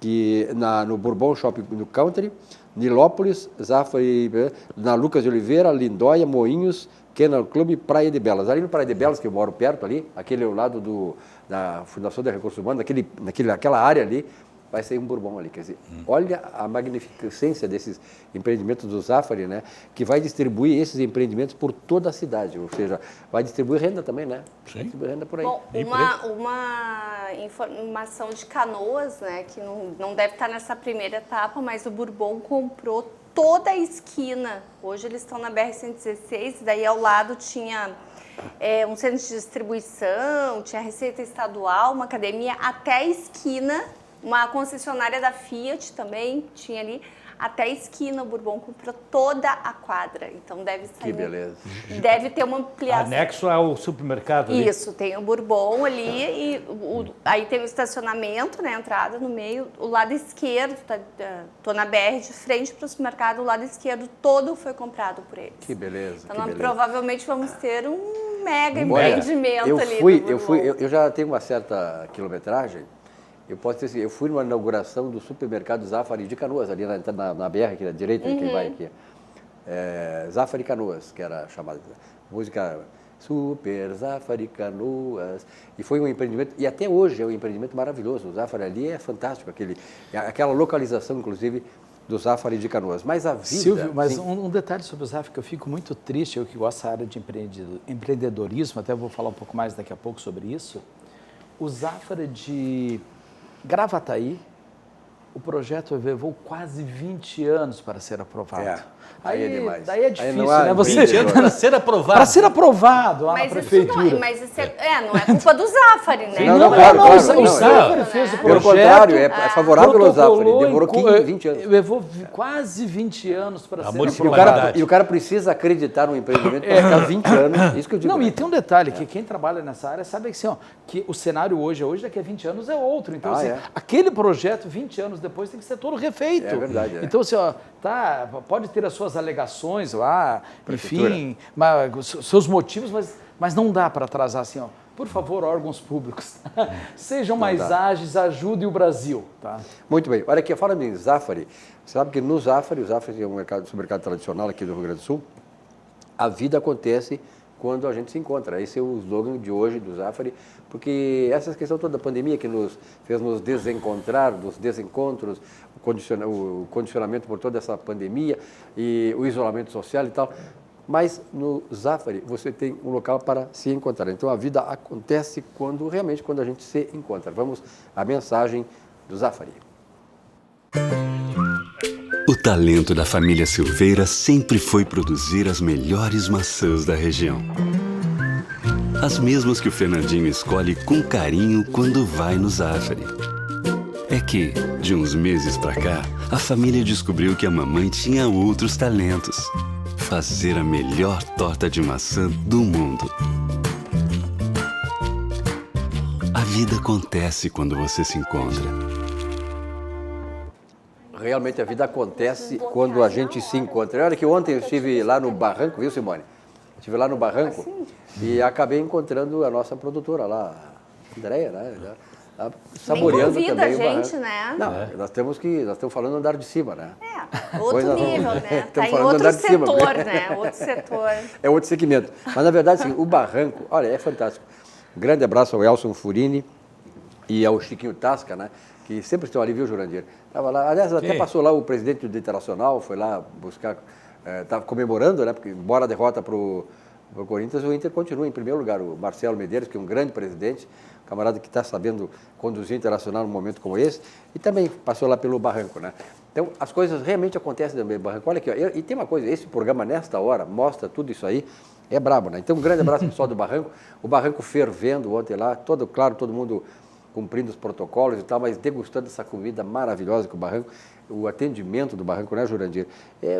que no Bourbon Shopping no Country, Nilópolis, Zafari, na Lucas de Oliveira, Lindóia, Moinhos, Kennel Club e Praia de Belas. Ali no Praia de Belas, que eu moro perto ali, aquele ao lado da Fundação de Recursos Humanos, naquela área ali, vai sair um Bourbon ali. Quer dizer, olha a magnificência desses empreendimentos do Zafari, né? Que vai distribuir esses empreendimentos por toda a cidade, ou seja, vai distribuir renda também, né? Sim. Vai distribuir renda por aí. Bom, uma informação de Canoas, né, que não deve estar nessa primeira etapa, mas o Bourbon comprou toda a esquina. Hoje eles estão na BR-116, daí ao lado tinha um centro de distribuição, tinha Receita Estadual, uma academia, até a esquina, uma concessionária da Fiat também tinha ali. Até a esquina, o Bourbon comprou toda a quadra. Então deve sair. Que beleza. Deve ter uma ampliação. Anexo ao supermercado ali. Isso, tem o Bourbon ali e aí tem o estacionamento, né, a entrada no meio. O lado esquerdo, tô na BR de frente para o supermercado, o lado esquerdo todo foi comprado por eles. Que beleza. Então que nós beleza. provavelmente vamos ter um mega Olha, empreendimento ali no Bourbon. eu já tenho uma certa quilometragem. Eu posso dizer assim, eu fui numa inauguração do supermercado Zafari de Canoas, ali na BR, aqui na direita, que vai aqui. Zafari Canoas, que era chamada. Música Super Zafari Canoas. E foi um empreendimento, e até hoje é um empreendimento maravilhoso. O Zafari ali é fantástico, aquela localização, inclusive, do Zafari de Canoas. Mas a vida... Silvio, mas um detalhe sobre o Zafari que eu fico muito triste, eu que gosto dessa área de empreendedorismo, até vou falar um pouco mais daqui a pouco sobre isso. O Zafari de Gravataí, o projeto levou quase 20 anos para ser aprovado. Aí é demais. Daí é Aí difícil, não há né? Você 20 anos para ser aprovado. para ser aprovado lá na Mas prefeitura. isso não é culpa do Zafari, né? Não, claro, o não, Zafari fez o Pelo projeto. contrário, é favorável ao Zafari. Demorou 20 anos. Levou quase 20 anos para ser Amor e aprovado. E o cara precisa acreditar no empreendimento para ficar 20 anos. Isso que eu digo. Não, e tem um detalhe, que quem trabalha nessa área sabe que, assim, ó, que o cenário hoje é hoje, daqui a 20 anos é outro. Então, aquele projeto, 20 anos depois, tem que ser todo refeito. É verdade. Então, assim, ó, pode ter as suas alegações lá, enfim, seus motivos, mas não dá para atrasar assim, ó. Por favor, órgãos públicos, sejam mais ágeis, ajudem o Brasil. Tá? Muito bem. Olha aqui, falando em Zafari, você sabe que no Zafari, o Zafari é um supermercado tradicional aqui do Rio Grande do Sul, a vida acontece quando a gente se encontra. Esse é o slogan de hoje do Zafari, porque essa questão toda da pandemia que nos fez nos desencontrar, dos desencontros, o condicionamento por toda essa pandemia e o isolamento social e tal, mas no Zafari você tem um local para se encontrar. Então a vida acontece quando a gente se encontra. Vamos à mensagem do Zafari. O talento da família Silveira sempre foi produzir as melhores maçãs da região. As mesmas que o Fernandinho escolhe com carinho quando vai no Zafari. É que, de uns meses pra cá, a família descobriu que a mamãe tinha outros talentos. Fazer a melhor torta de maçã do mundo. A vida acontece quando você se encontra. Realmente a vida acontece quando a gente se encontra. Olha que ontem eu estive lá no Barranco, viu, Simone? Estive lá no Barranco e acabei encontrando a nossa produtora lá, a Andréia, né? Saboreando também o Barranco. Né? Não, nós estamos falando do andar de cima, né? Outro nível, né? Está em falando do outro andar de cima, setor, né? Outro setor. É outro segmento. Mas, na verdade, assim, o Barranco, olha, é fantástico. Um grande abraço ao Elson Furini e ao Chiquinho Tasca, né? Que sempre estão ali, viu, Jurandir? Estava lá, aliás, até passou lá o presidente do Internacional, foi lá buscar, estava comemorando, né? Porque, embora a derrota para o Corinthians, o Inter continua em primeiro lugar. O Marcelo Medeiros, que é um grande presidente, um camarada que está sabendo conduzir o Internacional num momento como esse, e também passou lá pelo Barranco, né? Então, as coisas realmente acontecem no Barranco. Olha aqui, ó, e tem uma coisa, esse programa, nesta hora, mostra tudo isso aí, é brabo, né? Então, um grande abraço ao pessoal do Barranco, o Barranco fervendo ontem lá, todo mundo cumprindo os protocolos e tal, mas degustando essa comida maravilhosa que o Barranco, o atendimento do Barranco, né, Jurandir?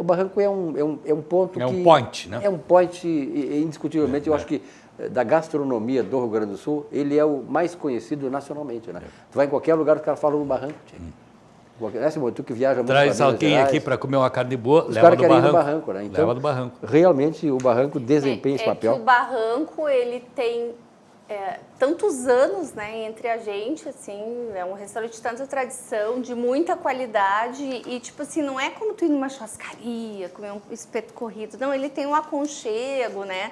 O Barranco é um ponto um point, né? É um point, indiscutivelmente, eu acho que da gastronomia do Rio Grande do Sul, ele é o mais conhecido nacionalmente, né? Tu vai em qualquer lugar, os caras falam no Barranco, tu que viaja muito Traz alguém aqui para comer uma carne boa, os leva caras do querem ir no Barranco. Barranco, né? Então, leva do Barranco. Realmente, o Barranco desempenha esse papel. Que o Barranco, ele tem tantos anos, né, entre a gente, assim, é um restaurante de tanta tradição, de muita qualidade e, tipo assim, não é como tu ir numa churrascaria, comer um espeto corrido, não, ele tem um aconchego, né,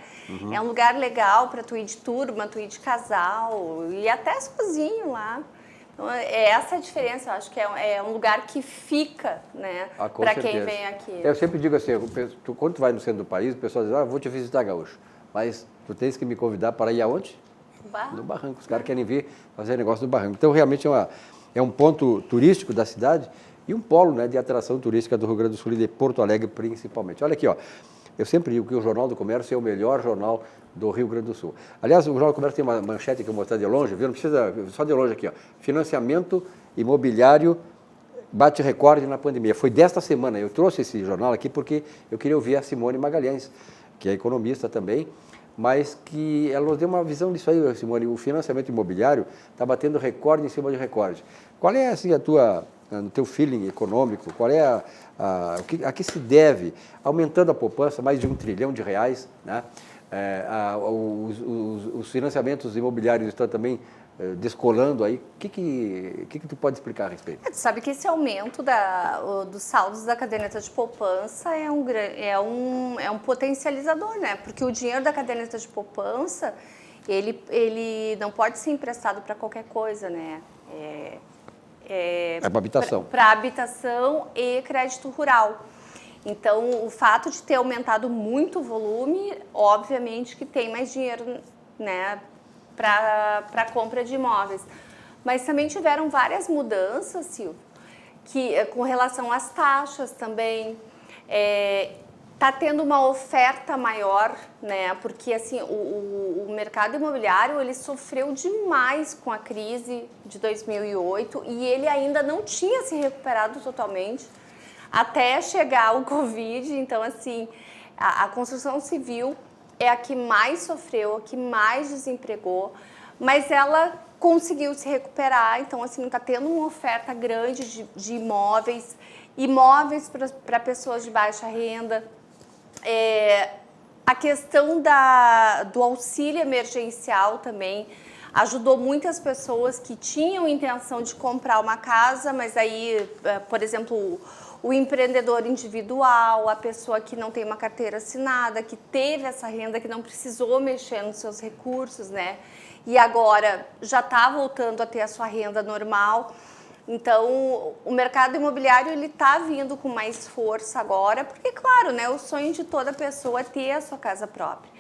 é um lugar legal para tu ir de turma, tu ir de casal e até sozinho lá. Então, essa é a diferença, eu acho que é um lugar que fica, né, para quem vem aqui. Eu sempre digo assim, quando tu vai no centro do país, o pessoal diz, vou te visitar, Gaúcho, mas tu tens que me convidar para ir aonde? No Barranco. Os caras querem vir fazer negócio no Barranco. Então, realmente é um ponto turístico da cidade e um polo, né, de atração turística do Rio Grande do Sul e de Porto Alegre, principalmente. Olha aqui, ó. Eu sempre digo que o Jornal do Comércio é o melhor jornal do Rio Grande do Sul. Aliás, o Jornal do Comércio tem uma manchete que eu vou mostrar de longe, viu? Não precisa, só de longe aqui, ó. Financiamento imobiliário bate recorde na pandemia. Foi desta semana. Eu trouxe esse jornal aqui porque eu queria ouvir a Simone Magalhães, que é economista também, mas que ela nos deu uma visão disso aí, Simone. O financiamento imobiliário está batendo recorde em cima de recorde. Qual é, assim, no teu feeling econômico, qual é a que se deve, aumentando a poupança, mais de R$1 trilhão, né? Os financiamentos imobiliários estão também descolando aí. O que tu pode explicar a respeito? Tu sabe que esse aumento dos saldos da caderneta de poupança é um potencializador, né? Porque o dinheiro da caderneta de poupança, ele não pode ser emprestado para qualquer coisa, né? Para habitação. Para habitação e crédito rural. Então, o fato de ter aumentado muito o volume, obviamente que tem mais dinheiro, né, para compra de imóveis. Mas também tiveram várias mudanças, Silvio, com relação às taxas também. Está tendo uma oferta maior, né? Porque assim, o mercado imobiliário ele sofreu demais com a crise de 2008 e ele ainda não tinha se recuperado totalmente até chegar o Covid. Então, assim, a construção civil é a que mais sofreu, a que mais desempregou, mas ela conseguiu se recuperar. Então, assim, está tendo uma oferta grande de imóveis para pessoas de baixa renda. A questão do auxílio emergencial também ajudou muitas pessoas que tinham intenção de comprar uma casa, mas aí, por exemplo, o empreendedor individual, a pessoa que não tem uma carteira assinada, que teve essa renda, que não precisou mexer nos seus recursos, né? E agora já está voltando a ter a sua renda normal. Então, o mercado imobiliário ele está vindo com mais força agora, porque, claro, né, o sonho de toda pessoa é ter a sua casa própria.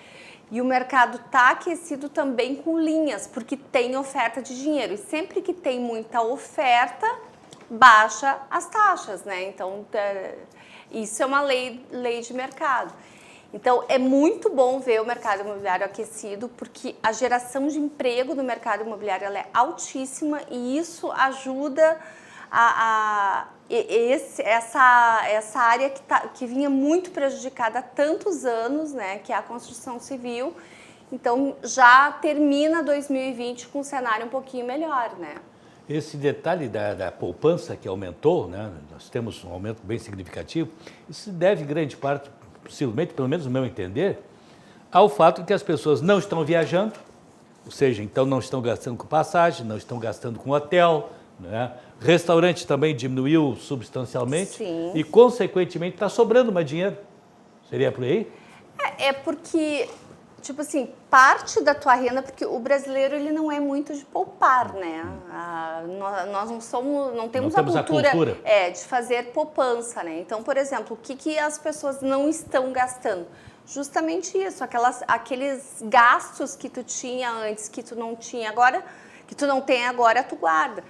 E o mercado está aquecido também com linhas, porque tem oferta de dinheiro. E sempre que tem muita oferta, baixa as taxas, né? Então, isso é uma lei de mercado. Então, é muito bom ver o mercado imobiliário aquecido, porque a geração de emprego no mercado imobiliário ela é altíssima e isso ajuda essa área que vinha muito prejudicada há tantos anos, né, que é a construção civil. Então, já termina 2020 com um cenário um pouquinho melhor, né? Esse detalhe da poupança que aumentou, né, nós temos um aumento bem significativo, isso deve grande parte, possivelmente, pelo menos no meu entender, ao fato de que as pessoas não estão viajando, ou seja, então não estão gastando com passagem, não estão gastando com hotel, né? Restaurante também diminuiu substancialmente. Sim. E, consequentemente, está sobrando mais dinheiro. Seria por aí? É porque, tipo assim, parte da tua renda, porque o brasileiro ele não é muito de poupar, né? Nós não temos a cultura de fazer poupança, né? Então, por exemplo, o que as pessoas não estão gastando? Justamente isso, aqueles gastos que tu tinha antes, que tu não tinha agora, que tu não tem agora, tu guarda.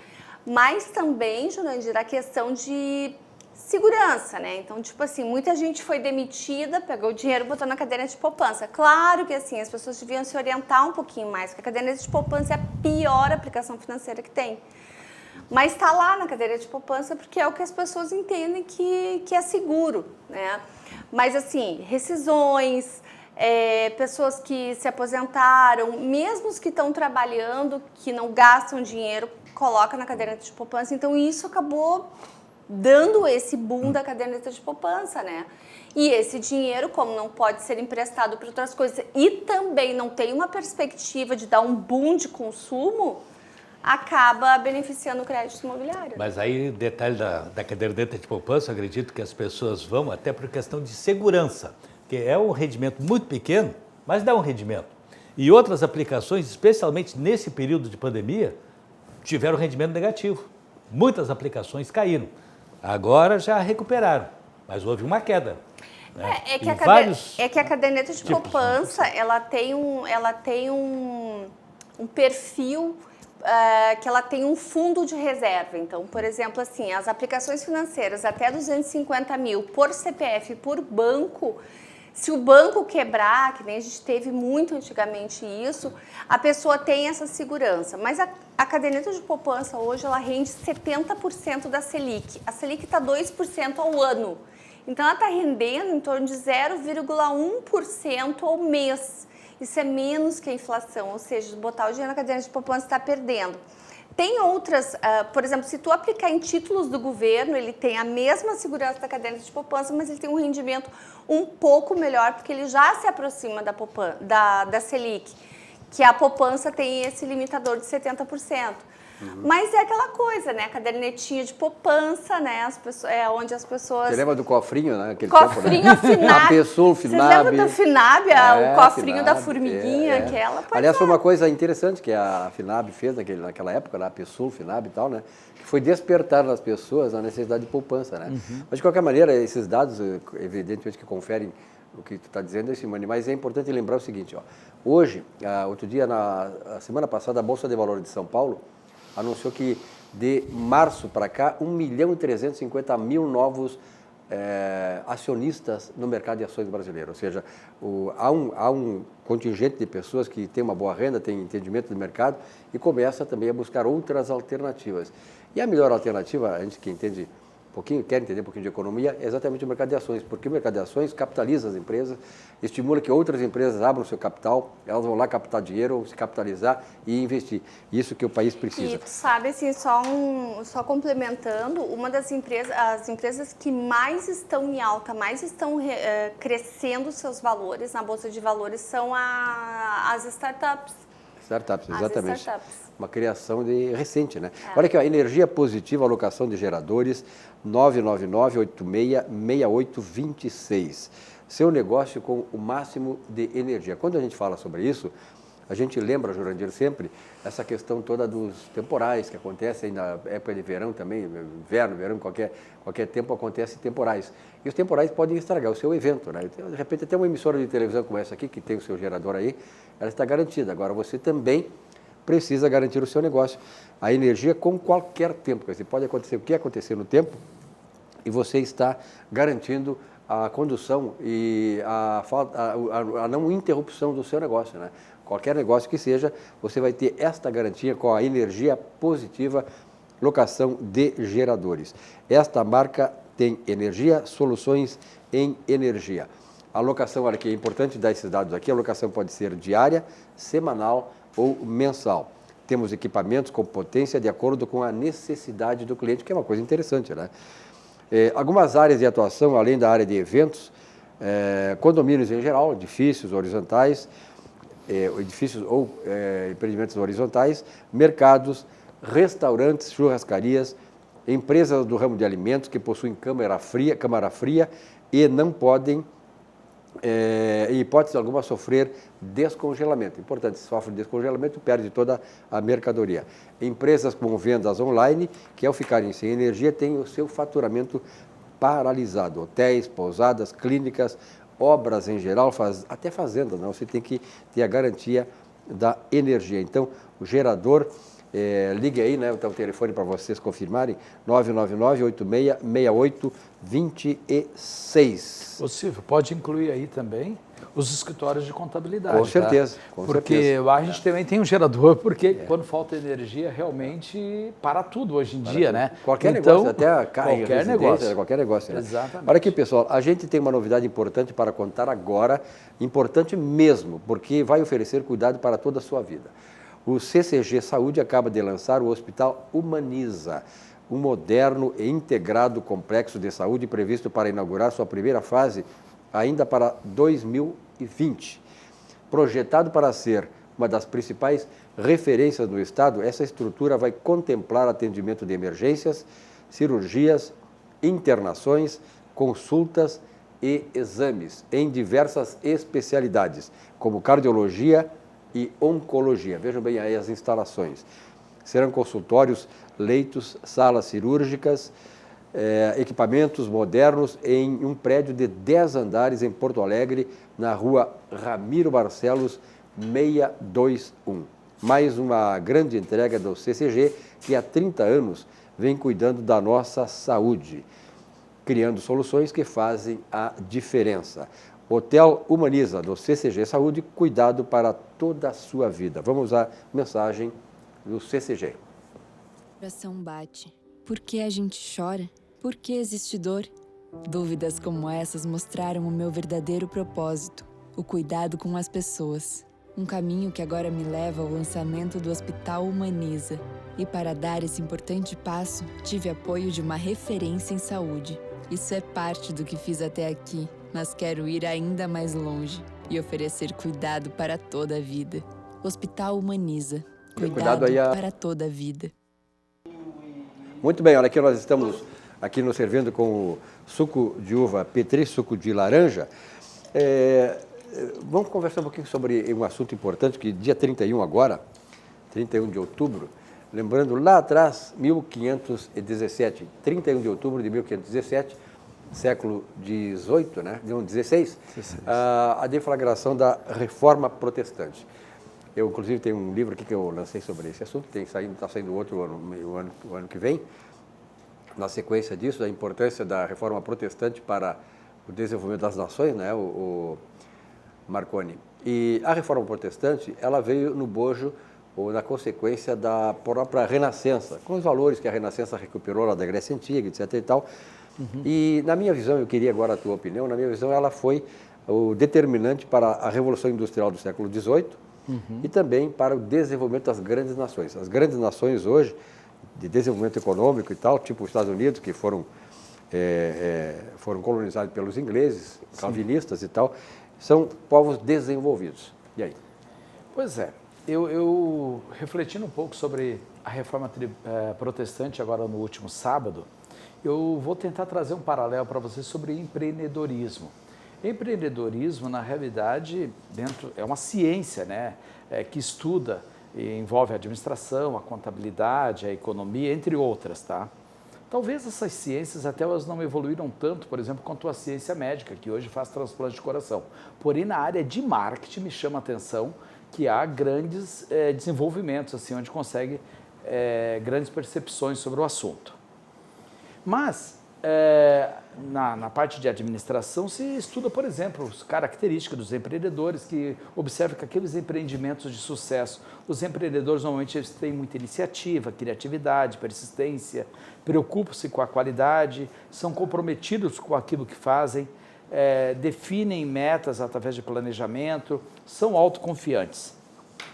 Mas também, Jurandir, a questão de segurança, né? Então, tipo assim, muita gente foi demitida, pegou o dinheiro e botou na caderneta de poupança. Claro que, assim, as pessoas deviam se orientar um pouquinho mais, porque a caderneta de poupança é a pior aplicação financeira que tem. Mas está lá na caderneta de poupança porque é o que as pessoas entendem que é seguro, né? Mas, assim, rescisões, pessoas que se aposentaram, mesmo os que estão trabalhando, que não gastam dinheiro, coloca na caderneta de poupança. Então, isso acabou dando esse boom da caderneta de poupança, né? E esse dinheiro, como não pode ser emprestado para outras coisas e também não tem uma perspectiva de dar um boom de consumo, acaba beneficiando o crédito imobiliário. Mas aí, detalhe da caderneta de poupança, eu acredito que as pessoas vão até por questão de segurança, que é um rendimento muito pequeno, mas dá um rendimento. E outras aplicações, especialmente nesse período de pandemia, tiveram rendimento negativo. Muitas aplicações caíram. Agora já recuperaram, mas houve uma queda. Né? É que a caderneta de poupança, ela tem um perfil que ela tem um fundo de reserva. Então, por exemplo, assim, as aplicações financeiras até 250 mil por CPF e por banco, se o banco quebrar, que nem a gente teve muito antigamente isso, a pessoa tem essa segurança. Mas a caderneta de poupança hoje, ela rende 70% da Selic. A Selic está 2% ao ano. Então, ela está rendendo em torno de 0,1% ao mês. Isso é menos que a inflação, ou seja, botar o dinheiro na caderneta de poupança está perdendo. Tem outras, por exemplo, se tu aplicar em títulos do governo, ele tem a mesma segurança da caderneta de poupança, mas ele tem um rendimento um pouco melhor, porque ele já se aproxima da Selic, que a poupança tem esse limitador de 70%. Mas é aquela coisa, né? Cadernetinha de poupança, né? Onde as pessoas... Você lembra do cofrinho, né? Aquele cofrinho, tempo, né? Finab. A pessoa, o Finab. Você lembra do Finab, o cofrinho Finab, da formiguinha, aquela? Aliás, foi uma coisa interessante que a Finab fez naquela época, né? A pessoa, o Finab e tal, né? Que foi despertar nas pessoas a necessidade de poupança, né? Mas, de qualquer maneira, esses dados, evidentemente, que conferem o que tu está dizendo, Simone, mas é importante lembrar o seguinte, ó. Hoje, outro dia, na semana passada, a Bolsa de Valores de São Paulo anunciou que de março para cá, 1.350.000 novos acionistas no mercado de ações brasileiro. Ou seja, há um contingente de pessoas que tem uma boa renda, tem entendimento do mercado e começa também a buscar outras alternativas. E a melhor alternativa, a gente que entende quer entender um pouquinho de economia, é exatamente o mercado de ações, porque o mercado de ações capitaliza as empresas, estimula que outras empresas abram seu capital, elas vão lá captar dinheiro, se capitalizar e investir. Isso que o país precisa. E tu sabe, assim, só complementando, uma das empresas, as empresas que mais estão em alta, mais estão crescendo seus valores na Bolsa de Valores são as startups. Startups, exatamente. As startups. Uma criação recente, né? Olha aqui, ó, energia positiva, alocação de geradores, 999-866826. Seu negócio com o máximo de energia. Quando a gente fala sobre isso, a gente lembra, Jurandir, sempre essa questão toda dos temporais que acontecem na época de verão também, inverno, verão, qualquer tempo acontecem temporais. E os temporais podem estragar o seu evento, né? Então, de repente, até uma emissora de televisão como essa aqui, que tem o seu gerador aí, ela está garantida. Agora, você também precisa garantir o seu negócio. A energia com qualquer tempo. Quer dizer, pode acontecer o que acontecer no tempo e você está garantindo a condução e a não interrupção do seu negócio, né? Qualquer negócio que seja, você vai ter esta garantia com a energia positiva, locação de geradores. Esta marca tem energia, soluções em energia. A locação, olha aqui, é importante dar esses dados aqui, a locação pode ser diária, semanal ou mensal. Temos equipamentos com potência de acordo com a necessidade do cliente, que é uma coisa interessante, né? Algumas áreas de atuação, além da área de eventos, condomínios em geral, edifícios horizontais, edifícios ou empreendimentos horizontais, mercados, restaurantes, churrascarias, empresas do ramo de alimentos que possuem câmara fria e não podem, em hipótese alguma, sofrer descongelamento. Importante, se sofre descongelamento, perde toda a mercadoria. Empresas com vendas online, que ao ficarem sem energia, têm o seu faturamento paralisado. Hotéis, pousadas, clínicas, obras em geral, até fazendas, não? Você tem que ter a garantia da energia. Então, o gerador, ligue aí, né? Então, o telefone para vocês confirmarem, 999-8626. Ô Silvio, pode incluir aí também os escritórios de contabilidade. Com certeza. Tá? Com porque certeza. a gente também tem um gerador, porque quando falta energia, realmente para tudo hoje em dia, né? Qualquer então, negócio, até qualquer negócio. Qualquer negócio, né? Exatamente. Olha aqui, pessoal, a gente tem uma novidade importante para contar agora, importante mesmo, porque vai oferecer cuidado para toda a sua vida. O CCG Saúde acaba de lançar o Hospital Humaniza. um moderno e integrado complexo de saúde previsto para inaugurar sua primeira fase ainda para 2020. Projetado para ser uma das principais referências no estado, essa estrutura vai contemplar atendimento de emergências, cirurgias, internações, consultas e exames em diversas especialidades, como cardiologia e oncologia. Vejam bem aí as instalações. Serão consultórios, leitos, salas cirúrgicas, equipamentos modernos em um prédio de 10 andares em Porto Alegre, na rua Ramiro Barcelos, 621. Mais uma grande entrega do CCG, que há 30 anos vem cuidando da nossa saúde, criando soluções que fazem a diferença. Hotel Humaniza, do CCG Saúde, cuidado para toda a sua vida. Vamos à mensagem do CCG. O coração bate. Por que a gente chora? Por que existe dor? Dúvidas como essas mostraram o meu verdadeiro propósito, o cuidado com as pessoas. Um caminho que agora me leva ao lançamento do Hospital Humaniza. E para dar esse importante passo, tive apoio de uma referência em saúde. Isso é parte do que fiz até aqui, mas quero ir ainda mais longe e oferecer cuidado para toda a vida. Hospital Humaniza. Cuidado aí para toda a vida. Muito bem, olha aqui, nós estamos aqui nos servindo com o suco de uva Petri, suco de laranja. Vamos conversar um pouquinho sobre um assunto importante, que dia 31 agora, 31 de outubro, lembrando lá atrás, 1517, 31 de outubro de 1517, século XVIII, né? Não, XVI, a deflagração da Reforma Protestante. Eu, inclusive, tenho um livro aqui que eu lancei sobre esse assunto, está saindo outro o ano que vem, na sequência disso, da importância da Reforma Protestante para o desenvolvimento das nações, né, o Marconi. E a Reforma Protestante, ela veio no bojo, ou na consequência da própria Renascença, com os valores que a Renascença recuperou lá da Grécia Antiga, etc. e tal. E, na minha visão, eu queria agora a tua opinião, na minha visão, ela foi o determinante para a Revolução Industrial do século XVIII, e também para o desenvolvimento das grandes nações. As grandes nações hoje, de desenvolvimento econômico e tal, tipo os Estados Unidos, que foram colonizados pelos ingleses, calvinistas e tal, são povos desenvolvidos. E aí? Pois é, eu refletindo um pouco sobre a Reforma Protestante agora no último sábado, eu vou tentar trazer um paralelo para vocês sobre empreendedorismo. Empreendedorismo, na realidade, é uma ciência, né, que estuda e envolve a administração, a contabilidade, a economia, entre outras, tá? Talvez essas ciências até elas não evoluíram tanto, por exemplo, quanto a ciência médica, que hoje faz transplante de coração. Porém, na área de marketing, me chama a atenção que há grandes desenvolvimentos, assim, onde consegue grandes percepções sobre o assunto. Mas, na parte de administração, se estuda, por exemplo, as características dos empreendedores, que observa que aqueles empreendimentos de sucesso, os empreendedores normalmente eles têm muita iniciativa, criatividade, persistência, preocupam-se com a qualidade, são comprometidos com aquilo que fazem, definem metas através de planejamento, são autoconfiantes.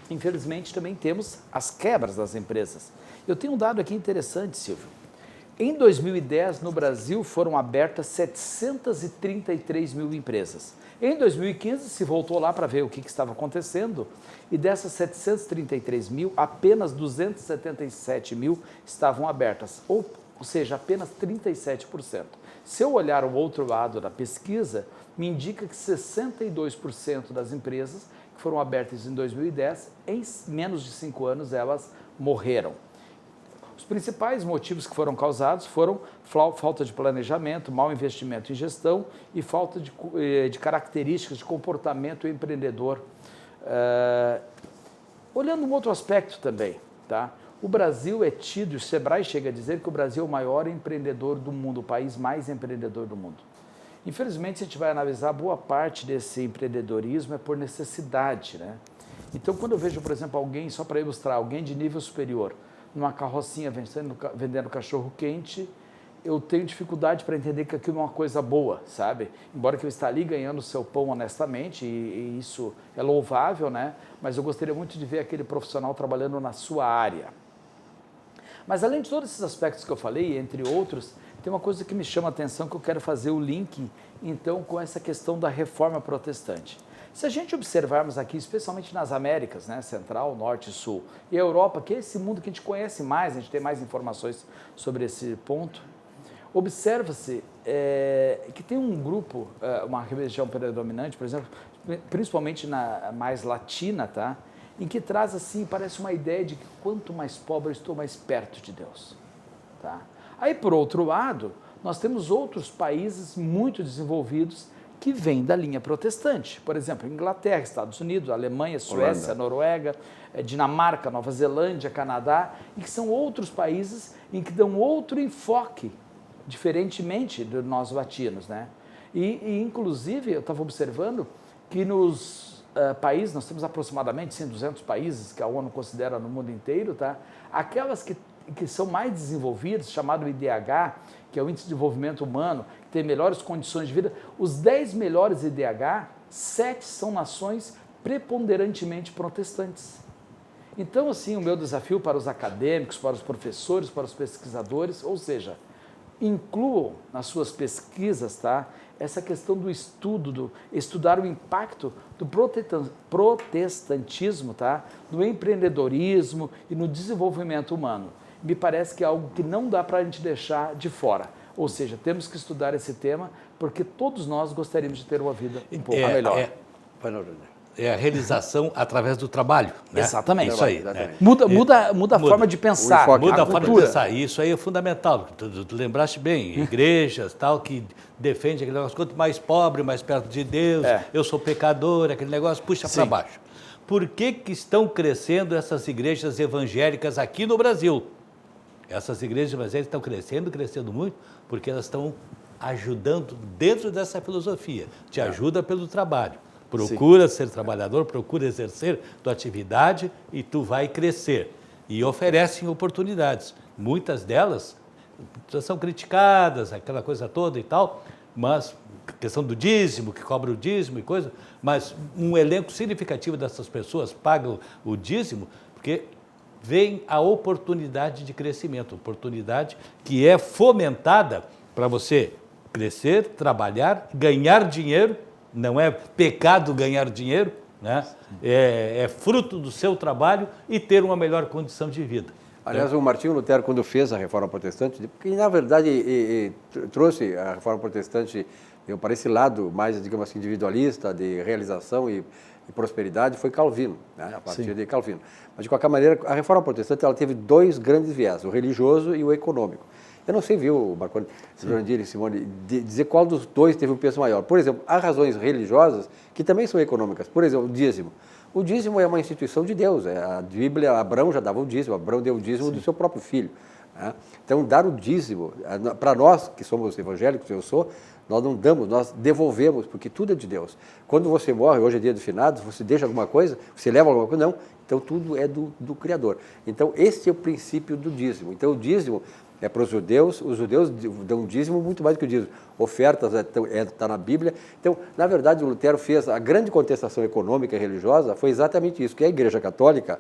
Infelizmente, também temos as quebras das empresas. Eu tenho um dado aqui interessante, Silvio. Em 2010, no Brasil, foram abertas 733 mil empresas. Em 2015, se voltou lá para ver o que estava acontecendo, e dessas 733 mil, apenas 277 mil estavam abertas, ou seja, apenas 37%. Se eu olhar o outro lado da pesquisa, me indica que 62% das empresas que foram abertas em 2010, em menos de 5 anos, elas morreram. Os principais motivos que foram causados foram falta de planejamento, mau investimento em gestão e falta de características de comportamento empreendedor. Olhando um outro aspecto também, tá? O Brasil é tido, o Sebrae chega a dizer que o Brasil é o maior empreendedor do mundo, o país mais empreendedor do mundo. Infelizmente, se a gente vai analisar, boa parte desse empreendedorismo é por necessidade, né? Então, quando eu vejo, por exemplo, alguém, só para ilustrar, alguém de nível superior, numa carrocinha vendendo cachorro quente, eu tenho dificuldade para entender que aquilo é uma coisa boa, sabe? Embora que eu esteja ali ganhando o seu pão honestamente, e isso é louvável, né? Mas eu gostaria muito de ver aquele profissional trabalhando na sua área. Mas além de todos esses aspectos que eu falei, entre outros, tem uma coisa que me chama a atenção, que eu quero fazer o link, então, com essa questão da reforma protestante. Se a gente observarmos aqui, especialmente nas Américas, né, Central, Norte e Sul, e a Europa, que é esse mundo que a gente conhece mais, a gente tem mais informações sobre esse ponto, observa-se que tem um grupo, uma religião predominante, por exemplo, principalmente na mais latina, tá? Em que traz assim, parece uma ideia de que quanto mais pobre eu estou, mais perto de Deus. Tá? Aí, por outro lado, nós temos outros países muito desenvolvidos que vêm da linha protestante. Por exemplo, Inglaterra, Estados Unidos, Alemanha, Suécia, Noruega, Dinamarca, Nova Zelândia, Canadá, e que são outros países em que dão outro enfoque, diferentemente de nós latinos, né? E inclusive, eu estava observando que nos países, nós temos aproximadamente 200 países que a ONU considera no mundo inteiro, tá? Aquelas que são mais desenvolvidas, chamado IDH, que é o Índice de Desenvolvimento Humano, que tem melhores condições de vida, os 10 melhores IDH, 7 são nações preponderantemente protestantes. Então, assim, o meu desafio para os acadêmicos, para os professores, para os pesquisadores, ou seja, incluam nas suas pesquisas, tá, essa questão do estudo, estudar o impacto do protestantismo, tá, no empreendedorismo e no desenvolvimento humano. Me parece que é algo que não dá para a gente deixar de fora. Ou seja, temos que estudar esse tema porque todos nós gostaríamos de ter uma vida um pouco melhor. É a realização através do trabalho. Né? Exatamente. Isso aí. Exatamente. Muda a forma de pensar. Muda a forma de pensar. E isso aí é fundamental. Tu lembraste bem, igrejas tal, que defende aquele negócio, quanto mais pobre, mais perto de Deus, eu sou pecador, aquele negócio puxa para baixo. Por que estão crescendo essas igrejas evangélicas aqui no Brasil? Essas igrejas evangélicas estão crescendo muito, porque elas estão ajudando dentro dessa filosofia. Te ajuda pelo trabalho. Procura ser trabalhador, procura exercer tua atividade e tu vai crescer. E oferecem oportunidades. Muitas delas são criticadas, aquela coisa toda e tal, mas questão do dízimo, que cobra o dízimo e coisa, mas um elenco significativo dessas pessoas pagam o dízimo porque vem a oportunidade de crescimento, oportunidade que é fomentada para você crescer, trabalhar, ganhar dinheiro. Não é pecado ganhar dinheiro, né? É fruto do seu trabalho e ter uma melhor condição de vida. Aliás, o Martinho Lutero, quando fez a Reforma Protestante, porque na verdade trouxe a Reforma Protestante para esse lado mais, digamos assim, individualista, de realização e prosperidade, foi Calvino, né? A partir de Calvino. Mas, de qualquer maneira, a Reforma Protestante ela teve dois grandes viés, o religioso e o econômico. Eu não sei, viu, Marconi, Jurandir e Simone, dizer qual dos dois teve um peso maior. Por exemplo, há razões religiosas que também são econômicas. Por exemplo, o dízimo. O dízimo é uma instituição de Deus. A Bíblia, Abraão já dava o dízimo, Abraão deu o dízimo do seu próprio filho. Né? Então, dar o dízimo, para nós que somos evangélicos, eu sou, nós não damos, nós devolvemos, porque tudo é de Deus. Quando você morre, hoje é dia de finados, você deixa alguma coisa, você leva alguma coisa, não. Então, tudo é do Criador. Então, esse é o princípio do dízimo. Então, o dízimo é para os judeus dão dízimo muito mais do que o dízimo. Ofertas está na Bíblia. Então, na verdade, o Lutero fez a grande contestação econômica e religiosa, foi exatamente isso, que a Igreja Católica,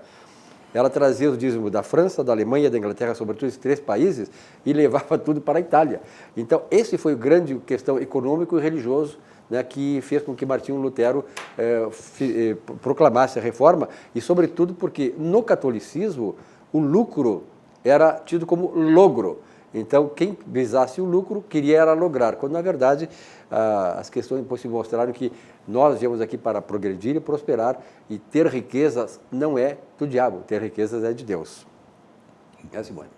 ela trazia os dízimos da França, da Alemanha, da Inglaterra, sobretudo esses três países, e levava tudo para a Itália. Então, esse foi o grande questão econômico e religioso, né, que fez com que Martinho Lutero proclamasse a reforma, e sobretudo porque no catolicismo o lucro era tido como logro. Então, quem visasse o lucro queria era lograr, quando, na verdade, as questões mostraram que nós viemos aqui para progredir e prosperar, e ter riquezas não é do diabo, ter riquezas é de Deus. É, Simone?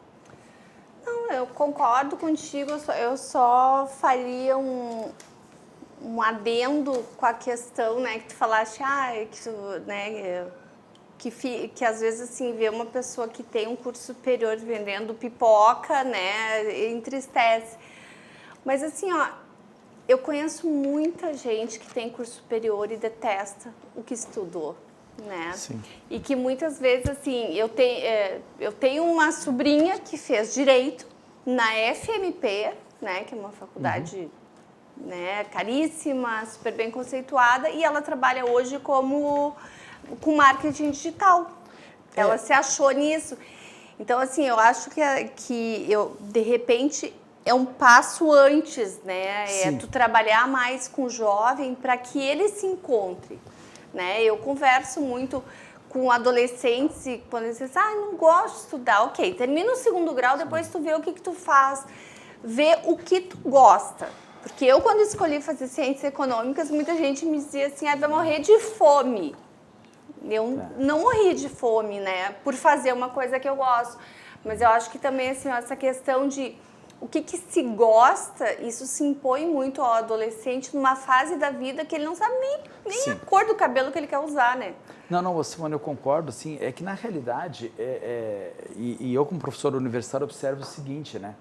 Não, eu concordo contigo, eu só faria um adendo com a questão, né, que tu falaste, que tu, né, que às vezes, assim, ver uma pessoa que tem um curso superior vendendo pipoca, né, entristece. Mas, assim, eu conheço muita gente que tem curso superior e detesta o que estudou, né? Sim. E que muitas vezes, assim, eu tenho uma sobrinha que fez Direito na FMP, né, que é uma faculdade né, caríssima, super bem conceituada, e ela trabalha hoje com marketing digital. Ela se achou nisso. Então, assim, eu acho que de repente, é um passo antes, né? Sim. É tu trabalhar mais com o jovem para que ele se encontre, né? Eu converso muito com adolescentes e quando eles dizem, não gosto de estudar, ok, termina o 2º grau, depois tu vê o que tu faz, vê o que tu gosta. Porque eu, quando escolhi fazer ciências econômicas, muita gente me dizia assim, vai morrer de fome. Eu não morri de fome, né, por fazer uma coisa que eu gosto. Mas eu acho que também, assim, essa questão de o que se gosta, isso se impõe muito ao adolescente numa fase da vida que ele não sabe nem a cor do cabelo que ele quer usar, né? Não, Simone, eu concordo, assim, é que na realidade, e eu como professor universitário observo o seguinte, né?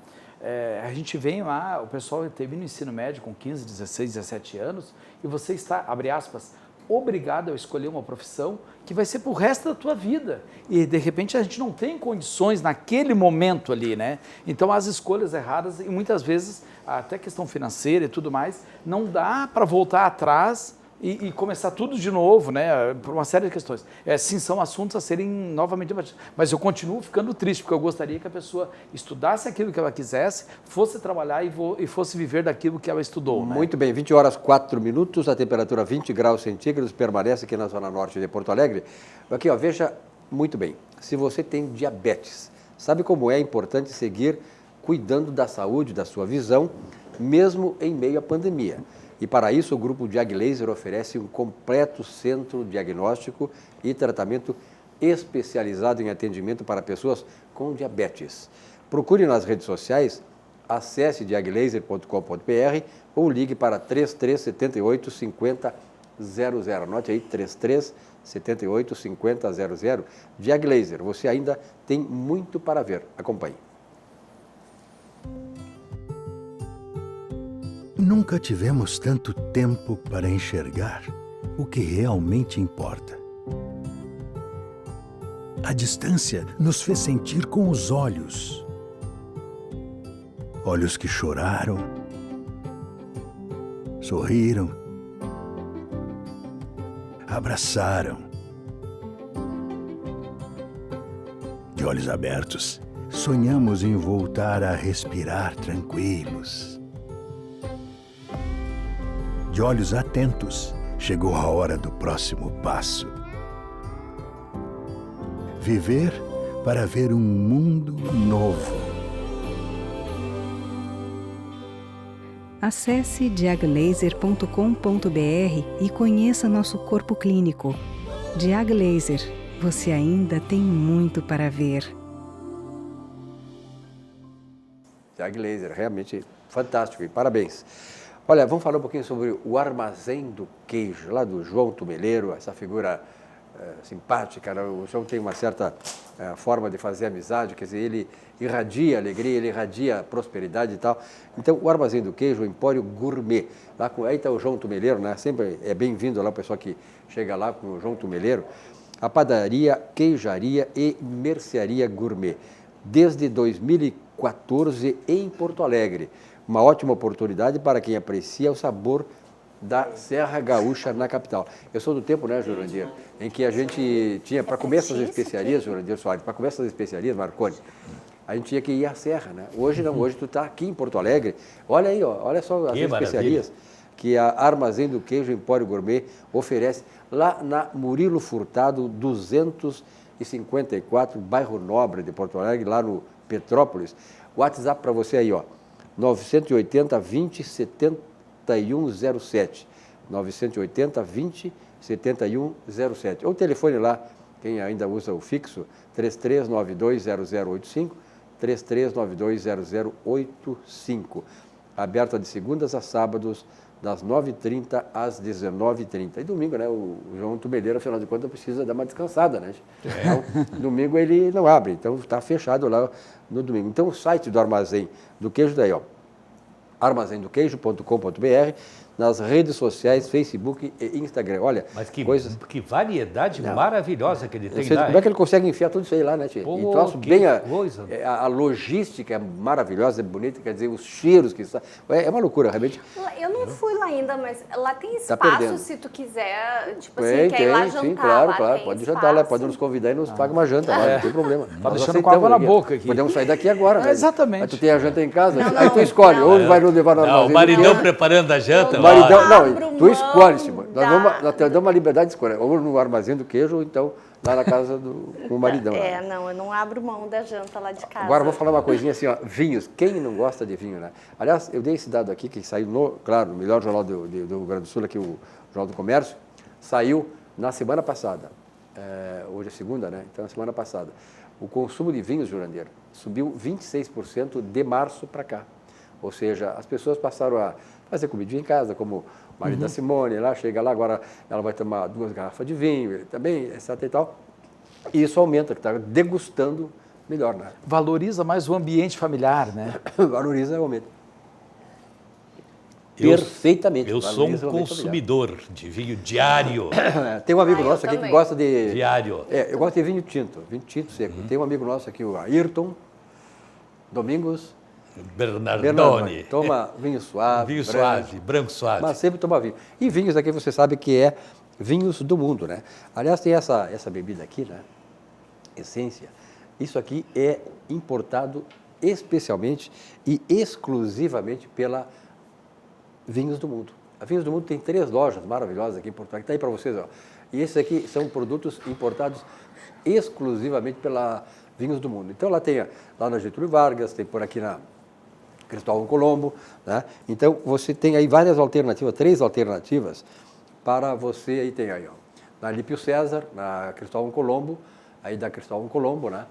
A gente vem lá, o pessoal teve no ensino médio com 15, 16, 17 anos e você está, abre aspas, obrigado a escolher uma profissão que vai ser pro resto da tua vida. E, de repente, a gente não tem condições naquele momento ali, né? Então, as escolhas erradas, e muitas vezes, até questão financeira e tudo mais, não dá para voltar atrás e começar tudo de novo, né? Por uma série de questões. Sim, são assuntos a serem novamente debatidos. Mas eu continuo ficando triste, porque eu gostaria que a pessoa estudasse aquilo que ela quisesse, fosse trabalhar e fosse viver daquilo que ela estudou. Né? Muito bem, 20 horas 4 minutos, a temperatura 20 graus centígrados, permanece aqui na zona norte de Porto Alegre. Aqui, ó, veja muito bem, se você tem diabetes, sabe como é importante seguir cuidando da saúde, da sua visão, mesmo em meio à pandemia. E para isso, o Grupo Diag Laser oferece um completo centro diagnóstico e tratamento especializado em atendimento para pessoas com diabetes. Procure nas redes sociais, acesse diaglaser.com.br ou ligue para 3378 5000. Anote aí, 3378 5000. Diag Laser, você ainda tem muito para ver. Acompanhe. Nunca tivemos tanto tempo para enxergar o que realmente importa. A distância nos fez sentir com os olhos. Olhos que choraram, sorriram, abraçaram. De olhos abertos, sonhamos em voltar a respirar tranquilos. De olhos atentos, chegou a hora do próximo passo. Viver para ver um mundo novo. Acesse diaglaser.com.br e conheça nosso corpo clínico. Diag Laser, você ainda tem muito para ver. Diag Laser, realmente fantástico e parabéns. Olha, vamos falar um pouquinho sobre o Armazém do Queijo, lá do João Tumeleiro, essa figura simpática, né? O João tem uma certa forma de fazer amizade, quer dizer, ele irradia alegria, ele irradia prosperidade e tal. Então, o Armazém do Queijo, o Empório Gourmet, aí está o João Tumeleiro, né? Sempre é bem-vindo lá o pessoal que chega lá com o João Tumeleiro. A padaria, queijaria e mercearia gourmet, desde 2014 em Porto Alegre. Uma ótima oportunidade para quem aprecia o sabor da Serra Gaúcha na capital. Eu sou do tempo, né, Jurandir, em que a gente tinha, para comer essas especiarias, Jurandir Soares, para comer essas especiarias, Marconi, a gente tinha que ir à Serra, né? Hoje não, hoje tu está aqui em Porto Alegre, olha aí, ó, olha só as especiarias que a Armazém do Queijo Empório Gourmet oferece lá na Murilo Furtado 254, bairro Nobre de Porto Alegre, lá no Petrópolis. WhatsApp para você aí, ó, 980 20 7107, 980 20 7107. Ou telefone lá, quem ainda usa o fixo, 33920085, 33920085. Aberta de segundas a sábados, das 9h30 às 19h30. E domingo, né? O João Tumeleiro, afinal de contas, precisa dar uma descansada, né? Então, domingo ele não abre, então está fechado lá no domingo. Então, o site do Armazém do Queijo daí, ó, armazendoqueijo.com.br, nas redes sociais, Facebook e Instagram. Olha, Mas que variedade Não. maravilhosa que ele tem Como lá. é que ele consegue enfiar tudo isso aí lá, né, Tchê? Pô, E troço que bem coisa. a logística é maravilhosa, é bonita, quer dizer, os cheiros que está. É uma loucura, realmente. Eu não fui lá ainda, mas lá tem Tá espaço perdendo. se tu quiser, tipo assim, quer ir lá jantar. sim, claro, lá claro. tem Pode espaço. jantar lá, pode nos convidar e nos paga uma janta lá, não tem problema. Nós deixando com água na aceitamos boca aqui. Podemos sair daqui agora, né? Exatamente. Aí tu tem a janta em casa, Não, aí tu escolhe, não. ou vai nos levar na Não, o maridão preparando a janta. Eu O maridão, Abro não, tu mão escolhe, Simone. Nós da- te damos uma liberdade de escolha. Ou no armazém do queijo, ou então lá na casa com o maridão. lá. Não, eu não abro mão da janta lá de casa. Agora, vou falar uma coisinha assim, ó, vinhos. Quem não gosta de vinho, né? Aliás, eu dei esse dado aqui, que saiu no melhor jornal do Rio Grande do Sul, aqui o Jornal do Comércio, saiu na semana passada. Hoje é segunda, né? Então, na semana passada. O consumo de vinhos, Jurandir, subiu 26% de março para cá. Ou seja, as pessoas passaram a fazer comidinha em casa, como o marido da Simone, lá chega lá, agora ela vai tomar 2 garrafas de vinho, ele também, etc e tal. E isso aumenta, que está degustando melhor, né? Valoriza mais o ambiente familiar, né? Valoriza o aumento. Perfeitamente. Eu sou um valoriza o aumento consumidor de vinho diário. familiar. Tem um amigo eu nosso aqui que também. gosta de... Diário. Eu gosto de vinho tinto seco. Tem um amigo nosso aqui, o Ayrton Domingos Bernardoni. Toma vinho suave, Vinho branco, suave, branco suave. mas sempre toma vinho. E vinhos aqui você sabe que é vinhos do mundo, né? Aliás, tem essa bebida aqui, né? Essência. Isso aqui é importado especialmente e exclusivamente pela Vinhos do Mundo. A Vinhos do Mundo tem 3 lojas maravilhosas aqui em Porto Alegre. Está aí para vocês, ó. E esses aqui são produtos importados exclusivamente pela Vinhos do Mundo. Então, lá tem lá na Getúlio Vargas, tem por aqui na Cristóvão Colombo, né? Então, você tem aí várias alternativas, 3 alternativas para você, aí tem aí, ó, na Alípio César, na Cristóvão Colombo, aí da Cristóvão Colombo, né?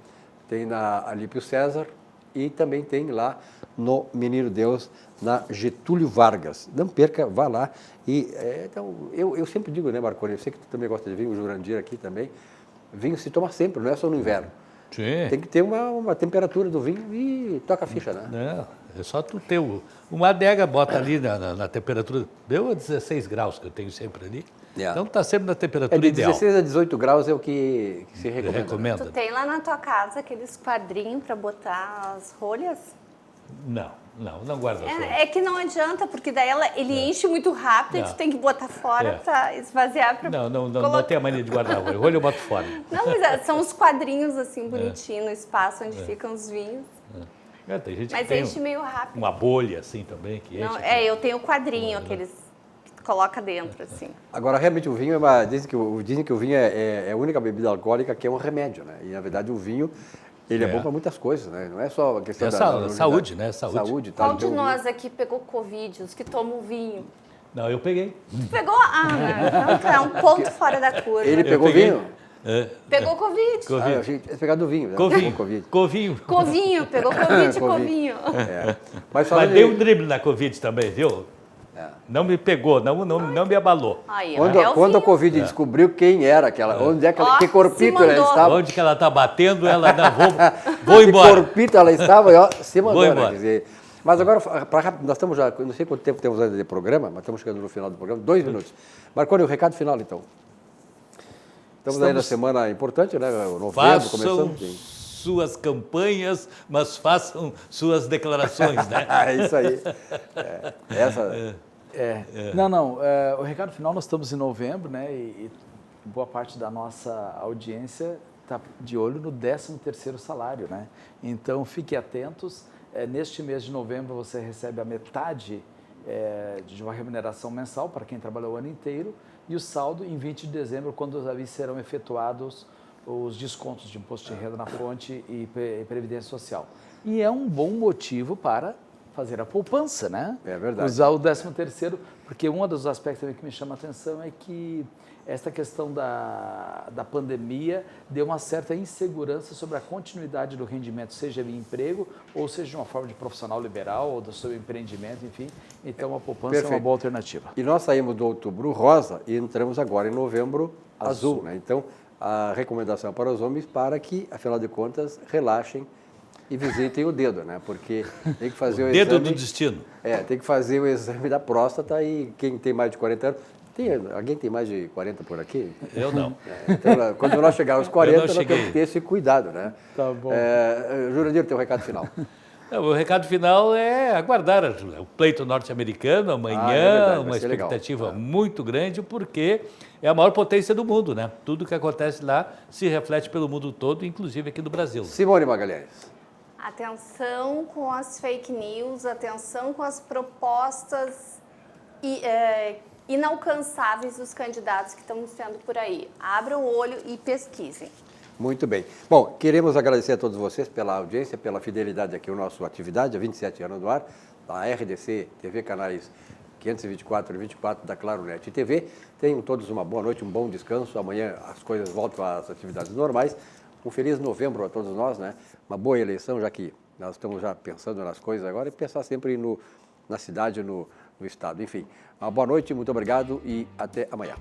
Tem na Alípio César e também tem lá no Menino Deus, na Getúlio Vargas. Não perca, vá lá. E, então, eu sempre digo, né, Marconi, eu sei que tu também gosta de vinho, o Jurandir aqui também, vinho se toma sempre, não é só no inverno. Sim. Tem que ter uma temperatura do vinho e toca a ficha, né? É só tu ter uma adega, bota ali na temperatura. Deu a 16 graus que eu tenho sempre ali. Então tá sempre na temperatura De ideal. 16 a 18 graus é o que se recomenda. Tu tem lá na tua casa aqueles quadrinhos para botar as rolhas? Não guarda as É que não adianta, porque daí ele enche muito rápido e Não. tu tem que botar fora para esvaziar. Pra Não tem a mania de guardar rolha. Rolha eu boto fora. Não, mas são os quadrinhos assim, bonitinhos, no espaço onde ficam os vinhos. Tem gente Mas que tem enche meio rápido. uma bolha assim também, que enche. Não, eu tenho o quadrinho, aqueles que tu coloca dentro, assim. Agora, realmente, o vinho dizem que o vinho é a única bebida alcoólica que é um remédio, né? E, na verdade, o vinho, ele é bom para muitas coisas, né? Não é só a questão da saúde, né? Saúde. Qual de nós aqui pegou Covid, os que tomam vinho? Não, eu peguei. Tu pegou? Então tu é um ponto fora da curva. Ele pegou vinho? Pegou Covid. Eu achei que tinha pegado vinho. Né? Covinho. Covinho, pegou Covid e covinho. Mas dei um drible na Covid também, viu? Não me pegou, não me abalou. Aí, quando a Covid descobriu quem era aquela, onde é que corpito ela estava. Onde que ela está batendo, ela vou embora. Que corpito ela estava, ó, se mandou. Vou embora. Quer dizer, mas agora, nós estamos já, não sei quanto tempo temos ainda de programa, mas estamos chegando no final do programa, 2 minutos. Marconi, o recado final, então. Estamos aí na semana importante, né? Novembro, Façam começando. suas campanhas, mas façam suas declarações, né? É isso aí. O recado final, nós estamos em novembro, né? E boa parte da nossa audiência está de olho no 13º salário, né? Então, fiquem atentos. Neste mês de novembro, você recebe a metade de uma remuneração mensal para quem trabalhou o ano inteiro e o saldo em 20 de dezembro, quando serão efetuados os descontos de imposto de renda na fonte e previdência social. E é um bom motivo para fazer a poupança, né? É verdade. Usar o 13º, porque um dos aspectos também que me chama a atenção é que esta questão da pandemia deu uma certa insegurança sobre a continuidade do rendimento, seja em emprego ou seja de uma forma de profissional liberal ou do seu empreendimento, enfim. Então, a poupança é uma boa alternativa. E nós saímos do outubro rosa e entramos agora em novembro azul, né? Então, a recomendação para os homens para que, afinal de contas, relaxem e visitem o dedo, né? Porque tem que fazer o Dedo exame... do destino. Tem que fazer o exame da próstata e quem tem mais de 40 anos... Alguém tem mais de 40 por aqui? Eu não. Então, quando nós chegarmos aos 40, nós temos que ter esse cuidado, né? Tá bom. Jurandir, teu recado final. O recado final é aguardar o pleito norte-americano amanhã, uma expectativa muito grande, porque é a maior potência do mundo, né? Tudo que acontece lá se reflete pelo mundo todo, inclusive aqui no Brasil. Simone Magalhães. Atenção com as fake news, atenção com as propostas inalcançáveis dos candidatos que estão sendo por aí. Abram o olho e pesquisem. Muito bem. Bom, queremos agradecer a todos vocês pela audiência, pela fidelidade aqui ao nosso atividade, há 27 anos no ar, da RDC, TV Canais 524 e 24 da Claro Net TV. Tenham todos uma boa noite, um bom descanso. Amanhã as coisas voltam às atividades normais. Um feliz novembro a todos nós, né? Uma boa eleição, já que nós estamos já pensando nas coisas agora e pensar sempre na cidade, no Estado. Enfim, uma boa noite, muito obrigado e até amanhã.